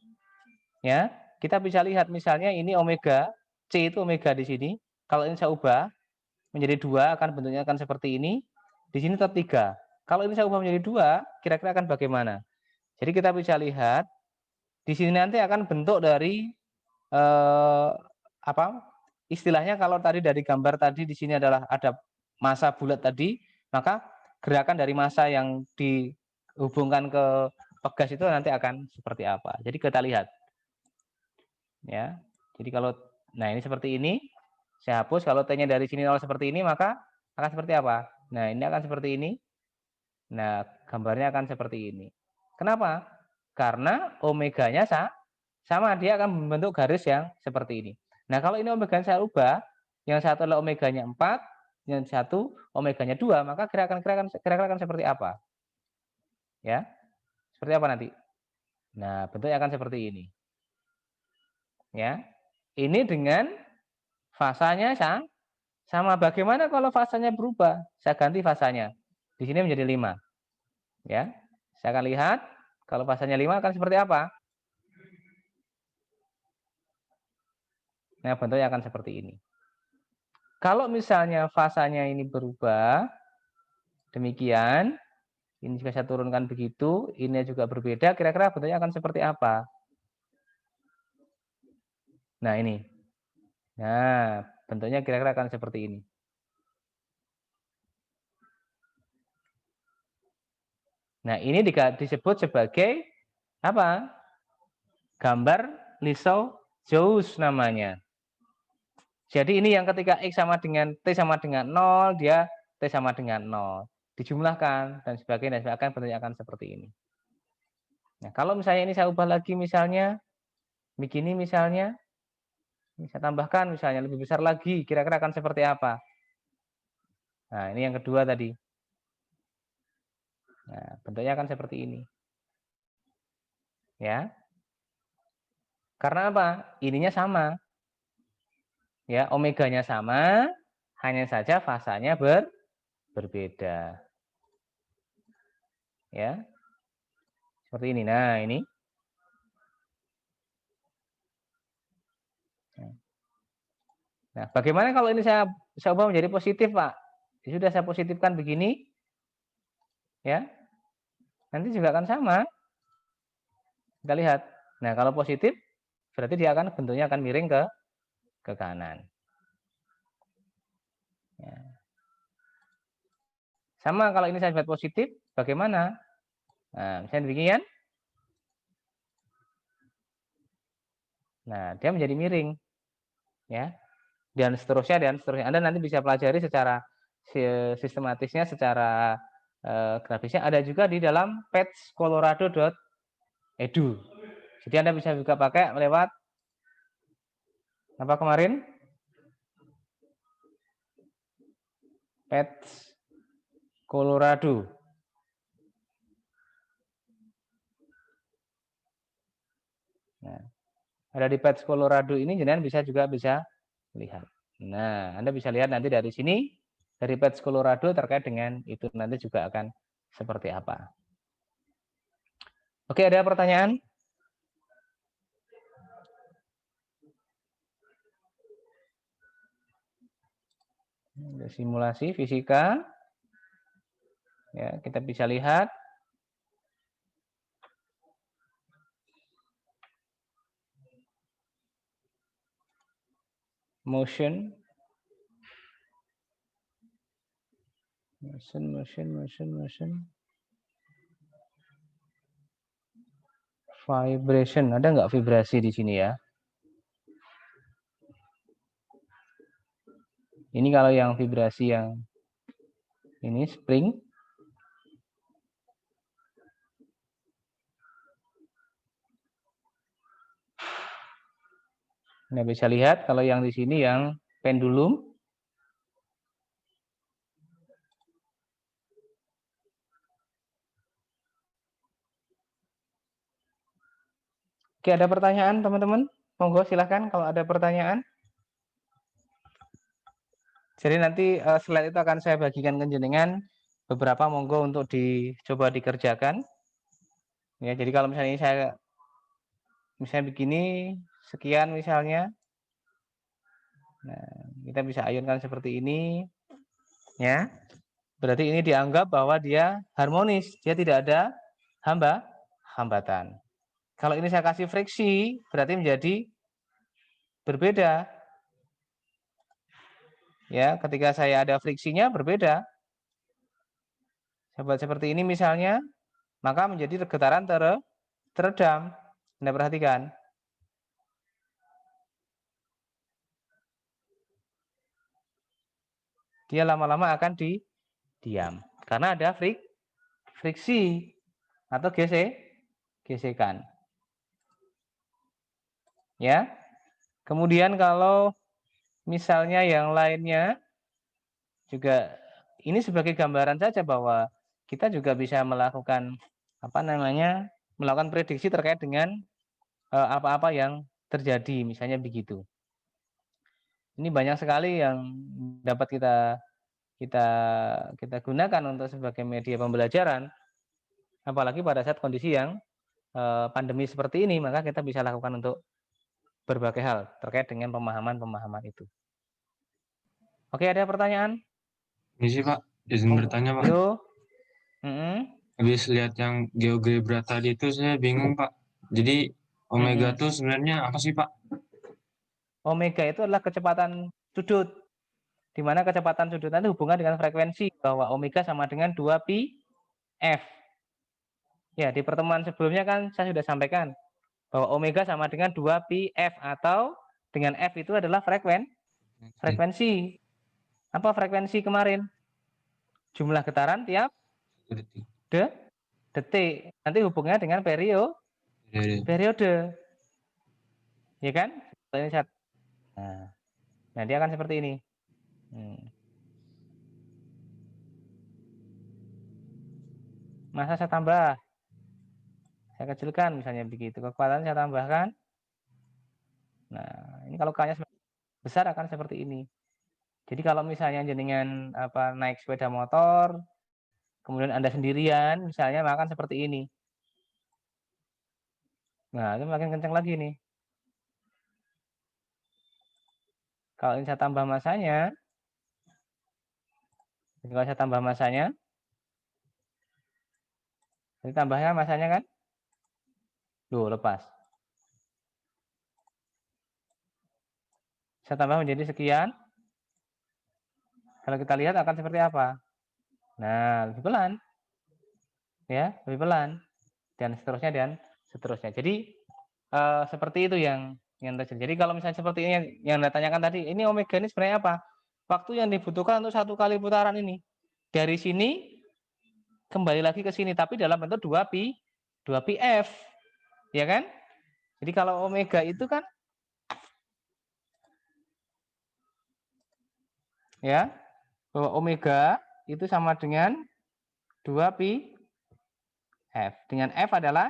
Ya, kita bisa lihat misalnya ini omega, C itu omega di sini. Kalau ini saya ubah menjadi 2 bentuknya akan seperti ini. Di sini tetap 3. Kalau ini saya ubah menjadi 2, kira-kira akan bagaimana? Jadi kita bisa lihat di sini nanti akan bentuk dari istilahnya kalau tadi dari gambar tadi di sini adalah ada massa bulat tadi, maka gerakan dari massa yang dihubungkan ke pegas itu nanti akan seperti apa. Jadi kita lihat. Ya. Jadi kalau ini seperti ini, saya hapus. Kalau T-nya dari sini 0 seperti ini, maka akan seperti apa? Nah, ini akan seperti ini. Nah, gambarnya akan seperti ini. Kenapa? Karena omeganya sama, dia akan membentuk garis yang seperti ini. Nah, kalau ini omeganya saya ubah, yang satu adalah omeganya 4, yang satu omeganya 2, maka kira-kira akan seperti apa? Ya. Seperti apa nanti? Nah, bentuknya akan seperti ini. Ya. Ini dengan fasanya sama. Bagaimana kalau fasanya berubah? Saya ganti fasanya. Di sini menjadi 5. Ya. Saya akan lihat kalau fasanya 5 akan seperti apa? Nah, bentuknya akan seperti ini. Kalau misalnya fasanya ini berubah, demikian, ini juga saya turunkan begitu, ini juga berbeda, kira-kira bentuknya akan seperti apa? Nah, ini. Nah, bentuknya kira-kira akan seperti ini. Nah, ini disebut sebagai apa? Gambar Lissau-Jones namanya. Jadi ini yang ketika X sama dengan T sama dengan 0, dia T sama dengan 0. dijumlahkan dan sebagainya, akan bentuknya akan seperti ini. Nah, kalau misalnya ini saya ubah lagi misalnya begini misalnya, saya tambahkan misalnya lebih besar lagi, kira-kira akan seperti apa? Nah, ini yang kedua tadi. Nah, bentuknya akan seperti ini. Ya. Karena apa? Ininya sama. Ya, omeganya sama, hanya saja fasanya berbeda. Ya. Seperti ini. Nah, ini. Nah, bagaimana kalau ini saya ubah menjadi positif, Pak? Sudah saya positifkan begini. Ya. Nanti juga akan sama. Kita lihat. Nah, kalau positif berarti dia akan bentuknya akan miring ke kanan. Ya. Sama kalau ini saya buat positif, bagaimana? Nah, misalnya demikian. Nah, dia menjadi miring. Ya. Dan seterusnya. Anda nanti bisa pelajari secara sistematisnya, secara grafisnya. Ada juga di dalam petscolorado.edu. Jadi Anda bisa juga pakai lewat apa kemarin? Pets Colorado. Nah, ada di Pets Colorado ini jenengan bisa lihat. Nah, Anda bisa lihat nanti dari sini, dari Pets Colorado terkait dengan itu nanti juga akan seperti apa. Oke, ada pertanyaan? Ada simulasi fisika. Ya, kita bisa lihat. Motion. Vibration. Ada nggak vibrasi di sini ya? Ini kalau yang vibrasi yang ini spring. Anda bisa lihat kalau yang di sini yang pendulum. Oke, ada pertanyaan teman-teman? Monggo silahkan kalau ada pertanyaan. Jadi nanti slide itu akan saya bagikan ke jenengan beberapa, monggo untuk dicoba dikerjakan. Ya, jadi kalau misalnya saya begini sekian misalnya. Nah, kita bisa ayunkan seperti ini. Ya. Berarti ini dianggap bahwa dia harmonis, dia tidak ada hambatan. Kalau ini saya kasih friksi, berarti menjadi berbeda. Ya, ketika saya ada friksinya berbeda. Saya buat seperti ini misalnya, maka menjadi getaran teredam. Anda perhatikan. Dia lama-lama akan diam. Karena ada friksi atau gesekan. Ya. Kemudian kalau misalnya yang lainnya juga ini sebagai gambaran saja bahwa kita juga bisa melakukan melakukan prediksi terkait dengan apa-apa yang terjadi, misalnya begitu. Ini banyak sekali yang dapat kita gunakan untuk sebagai media pembelajaran, apalagi pada saat kondisi yang pandemi seperti ini, maka kita bisa lakukan untuk berbagai hal terkait dengan pemahaman itu. Oke, ada pertanyaan? Ini sih Pak, izin bertanya Pak. Habis lihat yang GeoGebra tadi itu saya bingung Pak. Jadi omega itu sebenarnya apa sih Pak? Omega itu adalah kecepatan sudut, di mana kecepatan sudut itu hubungan dengan frekuensi, bahwa omega sama dengan 2pi f. Ya, di pertemuan sebelumnya kan saya sudah sampaikan bahwa omega sama dengan 2pi f, atau dengan f itu adalah frekuensi. Apa frekuensi kemarin? jumlah getaran tiap detik. Nanti hubungnya dengan periode. Ya kan? Nah, dia akan seperti ini. Masa saya tambah. Saya kecilkan misalnya begitu. Kekuatan saya tambahkan. Nah, ini kalau K-nya besar akan seperti ini. Jadi kalau misalnya jenengan naik sepeda motor, kemudian Anda sendirian, misalnya maka seperti ini. Nah, itu makin kencang lagi nih. Kalau ini saya tambah masanya, jadi tambahnya masanya kan, lepas. Saya tambah menjadi sekian. Kalau kita lihat akan seperti apa? Nah, lebih pelan. Ya, lebih pelan. Dan seterusnya. Jadi, seperti itu yang terjadi. Jadi kalau misalnya seperti ini yang Anda tanyakan tadi, ini omega ini sebenarnya apa? Waktu yang dibutuhkan untuk 1 kali putaran ini. Dari sini kembali lagi ke sini, tapi dalam bentuk 2πf. Ya kan? Jadi kalau omega itu kan ya, bahwa omega itu sama dengan 2πf. Dengan F adalah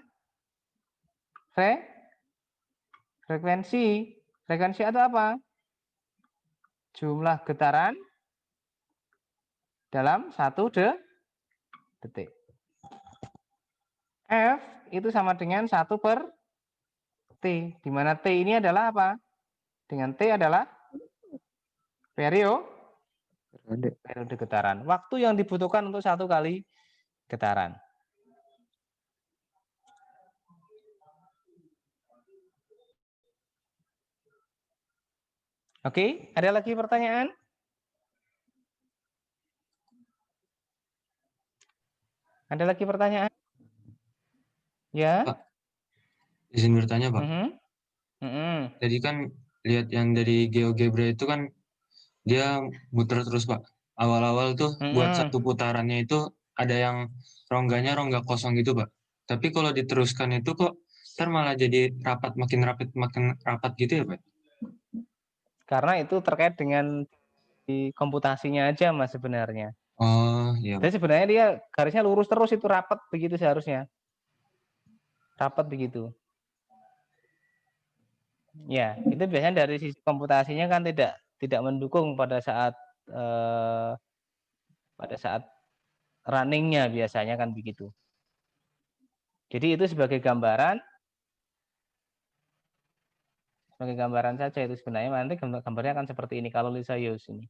frekuensi. Frekuensi itu apa? Jumlah getaran dalam 1 detik. F itu sama dengan 1/T, di mana T ini adalah apa? Dengan T adalah periode getaran. Waktu yang dibutuhkan untuk 1 kali getaran. Oke, ada lagi pertanyaan? Ada lagi pertanyaan? Ya. Pak, izin bertanya, Pak. Jadi kan lihat yang dari GeoGebra itu kan dia muter terus, Pak. Awal-awal tuh buat 1 putarannya itu ada yang rongganya rongga kosong gitu, Pak. Tapi kalau diteruskan itu kok ntar malah jadi makin rapat gitu ya, Pak? Karena itu terkait dengan di komputasinya aja, Mas, sebenarnya. Oh, iya. Jadi sebenarnya dia garisnya lurus terus, itu rapat begitu seharusnya. Rapat begitu. Ya, itu biasanya dari sisi komputasinya kan tidak mendukung pada saat runningnya, biasanya kan begitu. Jadi itu sebagai gambaran saja, itu sebenarnya nanti gambarnya akan seperti ini kalau Lissajous ini.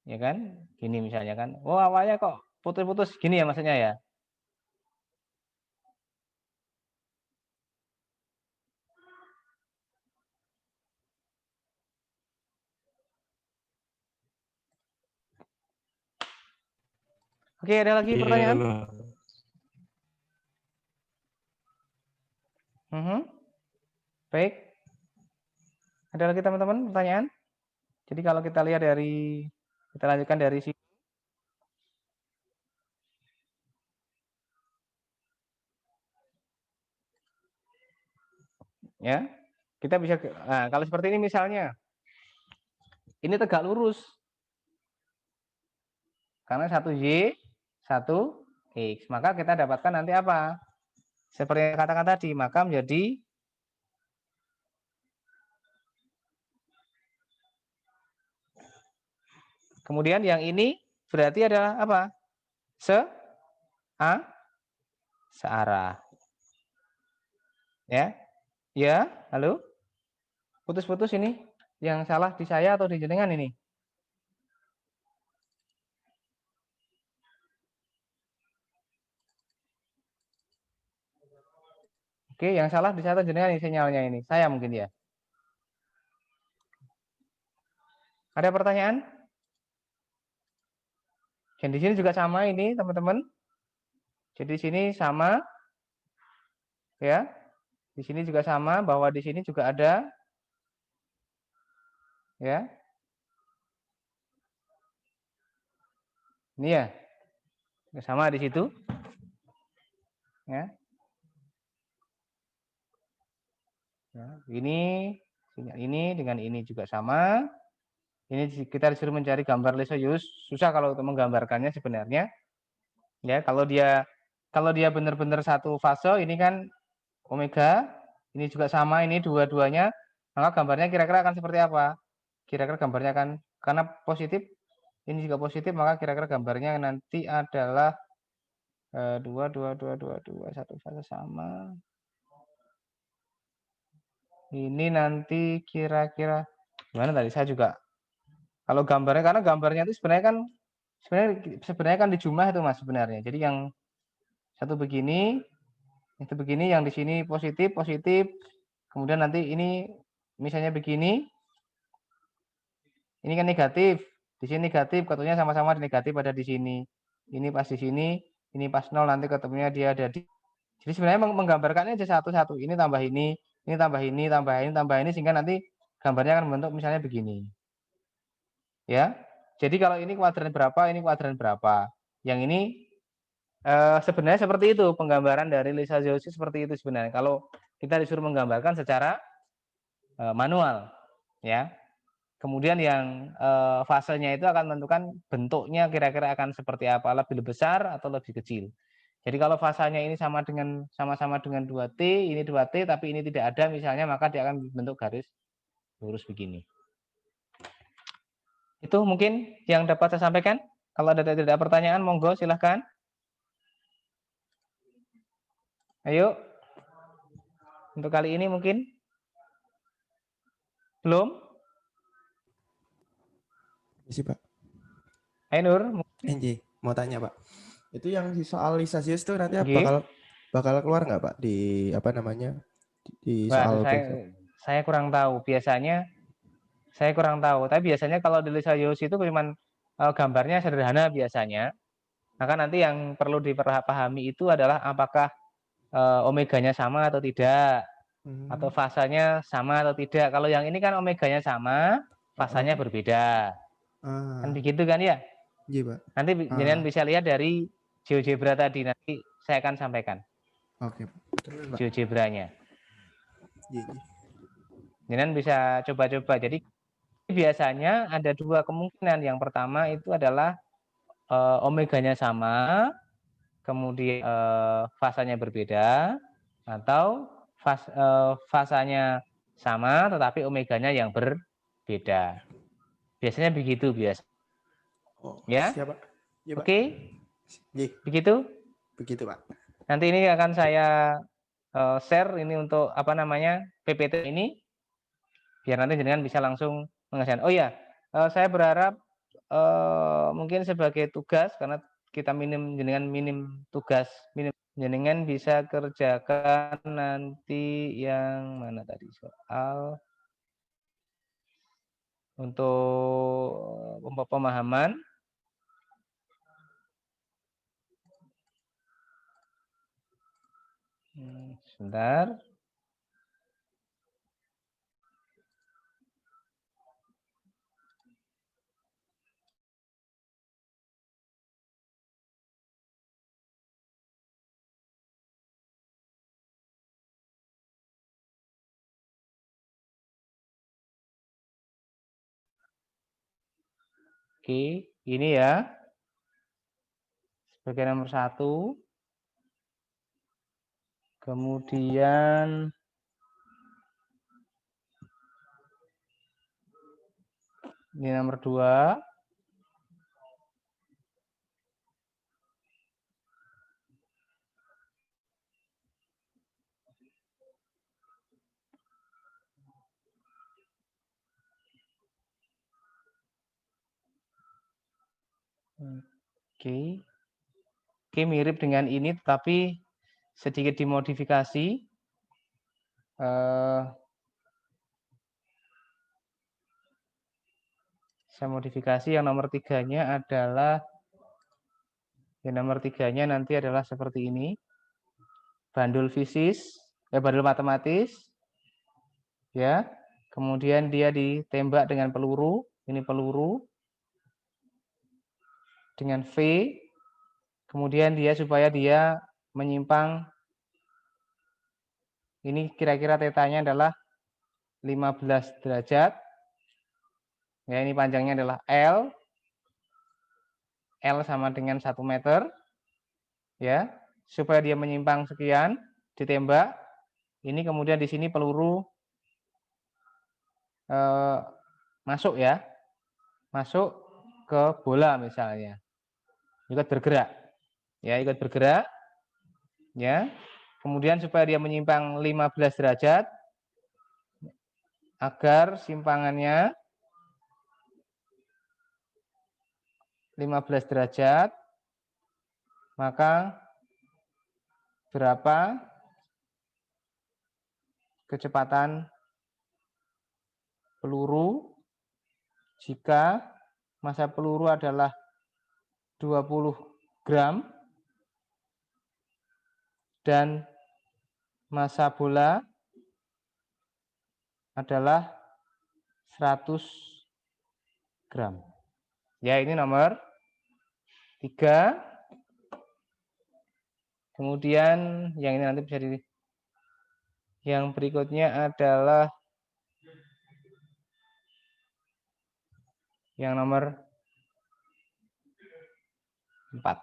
Ya kan? Gini misalnya kan. Oh, awalnya kok putus-putus gini ya maksudnya ya. Oke, ada lagi pertanyaan? Baik. Ada lagi teman-teman pertanyaan? Jadi kalau kita lihat kita lanjutkan dari sini. Ya, kita bisa, nah, kalau seperti ini misalnya, ini tegak lurus. Karena 1Y, 1X. Maka kita dapatkan nanti apa? Seperti yang katakan tadi, maka menjadi kemudian yang ini berarti adalah apa? Searah. Ya. Ya, halo? Putus-putus ini. Yang salah di saya atau di jenengan ini? Oke, yang salah di saya atau jenengan ini sinyalnya ini. Saya mungkin ya. Ada pertanyaan? Dan di sini juga sama ini, teman-teman. Jadi di sini sama. Ya. Di sini juga sama, bahwa di sini juga ada. Ya. Ini ya. Sama di situ. Ya. Nah, ini dengan ini juga sama. Ini kita disuruh mencari gambar Lisiodius. Susah kalau untuk menggambarkannya sebenarnya. Ya, kalau dia benar-benar satu fase, ini kan omega, ini juga sama, ini dua-duanya, maka gambarnya kira-kira akan seperti apa? Kira-kira gambarnya akan, karena positif, ini juga positif, maka kira-kira gambarnya nanti adalah dua, satu fase sama. Ini nanti kira-kira gimana tadi? Saya juga kalau gambarnya, karena gambarnya itu sebenarnya kan di jumlah itu Mas sebenarnya. Jadi yang satu begini, itu begini, yang di sini positif, kemudian nanti ini misalnya begini, ini kan negatif, di sini negatif, ketemunya sama-sama negatif ada di sini. Ini pas di sini, ini pas 0, nanti ketemunya dia ada di. Jadi sebenarnya menggambarkannya aja satu-satu. Ini tambah ini tambah ini, tambah ini, sehingga nanti gambarnya akan membentuk misalnya begini. Ya. Jadi kalau ini kuadran berapa, ini kuadran berapa. Yang ini sebenarnya seperti itu penggambaran dari Lisiodius seperti itu sebenarnya. Kalau kita disuruh menggambarkan secara manual, ya. Kemudian yang fasenya itu akan menentukan bentuknya kira-kira akan seperti apa, lebih besar atau lebih kecil. Jadi kalau fasanya ini sama-sama dengan 2T, ini 2T, tapi ini tidak ada misalnya, maka dia akan bentuk garis lurus begini. Itu mungkin yang dapat saya sampaikan. Kalau ada tidak pertanyaan, monggo silahkan. Ayo. Untuk kali ini mungkin belum? Sih Pak. Hai Nur. Mau tanya Pak. Itu yang soal Lisiodius itu nanti Oke. bakal keluar nggak Pak di apa namanya di soal saya kurang tahu. Biasanya saya kurang tahu. Tapi biasanya kalau di Lisiodius itu cuma gambarnya sederhana biasanya. Maka nanti yang perlu dipahami itu adalah apakah omeganya sama atau tidak, atau fasanya sama atau tidak. Kalau yang ini kan omeganya sama, fasanya berbeda. Kan begitu kan ya? Iya Pak. Nanti jangan bisa lihat dari GeoGebra tadi, nanti saya akan sampaikan. Oke. GeoGebranya. Iya. Jangan bisa coba-coba. Jadi biasanya ada dua kemungkinan. Yang pertama itu adalah omeganya sama, kemudian fasanya berbeda, atau fasanya sama tetapi omeganya yang berbeda. Biasanya begitu biasa. Ya. Siapa? Ya, Oke. Begitu? Begitu, Pak. Nanti ini akan saya share ini untuk apa namanya PPT ini, biar nanti jenengan bisa langsung mengerjakan. Oh ya, saya berharap mungkin sebagai tugas, karena kita minim tugas, jenengan bisa kerjakan nanti yang mana tadi soal untuk pemahaman. Sebentar. Oke, ini ya sebagai nomor 1. Kemudian ini nomor 2. Oke. Oke, mirip dengan ini, tapi sedikit dimodifikasi. Saya modifikasi yang nomor 3-nya adalah, nanti adalah seperti ini. Bandul bandul matematis. Ya. Kemudian dia ditembak dengan peluru. Ini peluru. dengan V, kemudian supaya dia menyimpang, ini kira-kira tetanya adalah 15 derajat. Ya, ini panjangnya adalah L. L sama dengan 1 meter. Ya, supaya dia menyimpang sekian, ditembak. Ini kemudian di sini peluru masuk ya. Masuk ke bola misalnya. Ikut bergerak. Ya, ikut bergerak. Ya. Kemudian supaya dia menyimpang 15 derajat agar simpangannya 15 derajat, maka berapa kecepatan peluru jika massa peluru adalah 20 gram dan massa bola adalah 100 gram. Ya, ini nomor 3. Kemudian yang ini nanti bisa yang berikutnya adalah yang nomor 4.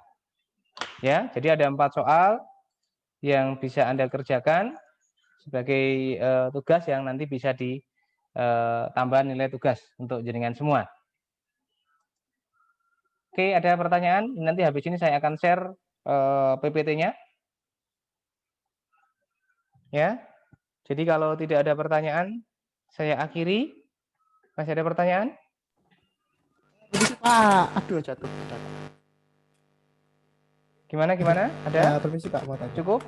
Ya, jadi ada 4 soal yang bisa Anda kerjakan sebagai tugas yang nanti bisa ditambah nilai tugas untuk jaringan semua. Oke, ada pertanyaan? Nanti habis ini saya akan share PPT-nya. Ya. Jadi kalau tidak ada pertanyaan, saya akhiri. Masih ada pertanyaan? Pak, aduh jatuh. Gimana? Ada? Ya, permisi Pak, mau tanya. Cukup?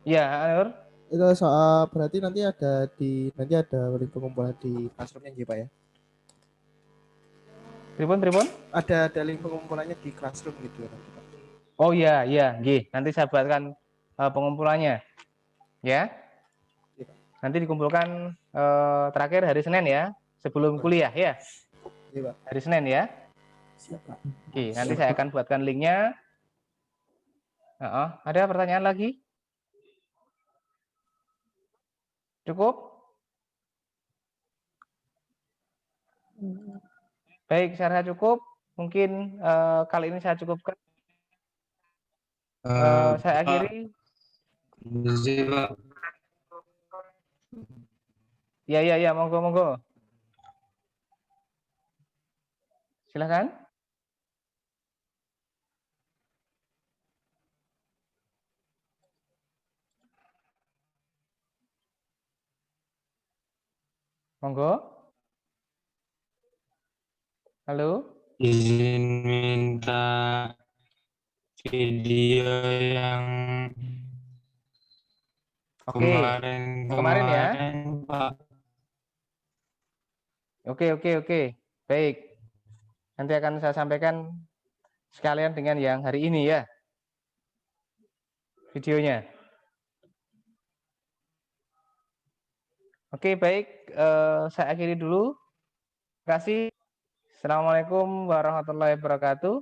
Ya, Nur. Itu soal berarti nanti ada link pengumpulan di Classroom-nya ya, Pak ya? Tribun? Ada link pengumpulannya di Classroom gitu ya nanti, Pak. Oh iya, nggih. Nanti saya buatkan pengumpulannya. Ya. Nanti dikumpulkan terakhir hari Senin ya, sebelum kuliah ya. Iya, Pak. Hari Senin ya. Siap, Pak. Oke, nanti saya akan buatkan linknya. Ada pertanyaan lagi? Cukup? Baik, saya rasa cukup. Mungkin kali ini saya cukupkan. Saya akhiri. Pak. Ya, monggo. Silakan. Monggo. Halo. Izin minta video yang kemarin ya. Pak. Oke. Baik. Nanti akan saya sampaikan sekalian dengan yang hari ini ya. Videonya. Oke, baik. Saya akhiri dulu. Terima kasih. Assalamualaikum warahmatullahi wabarakatuh.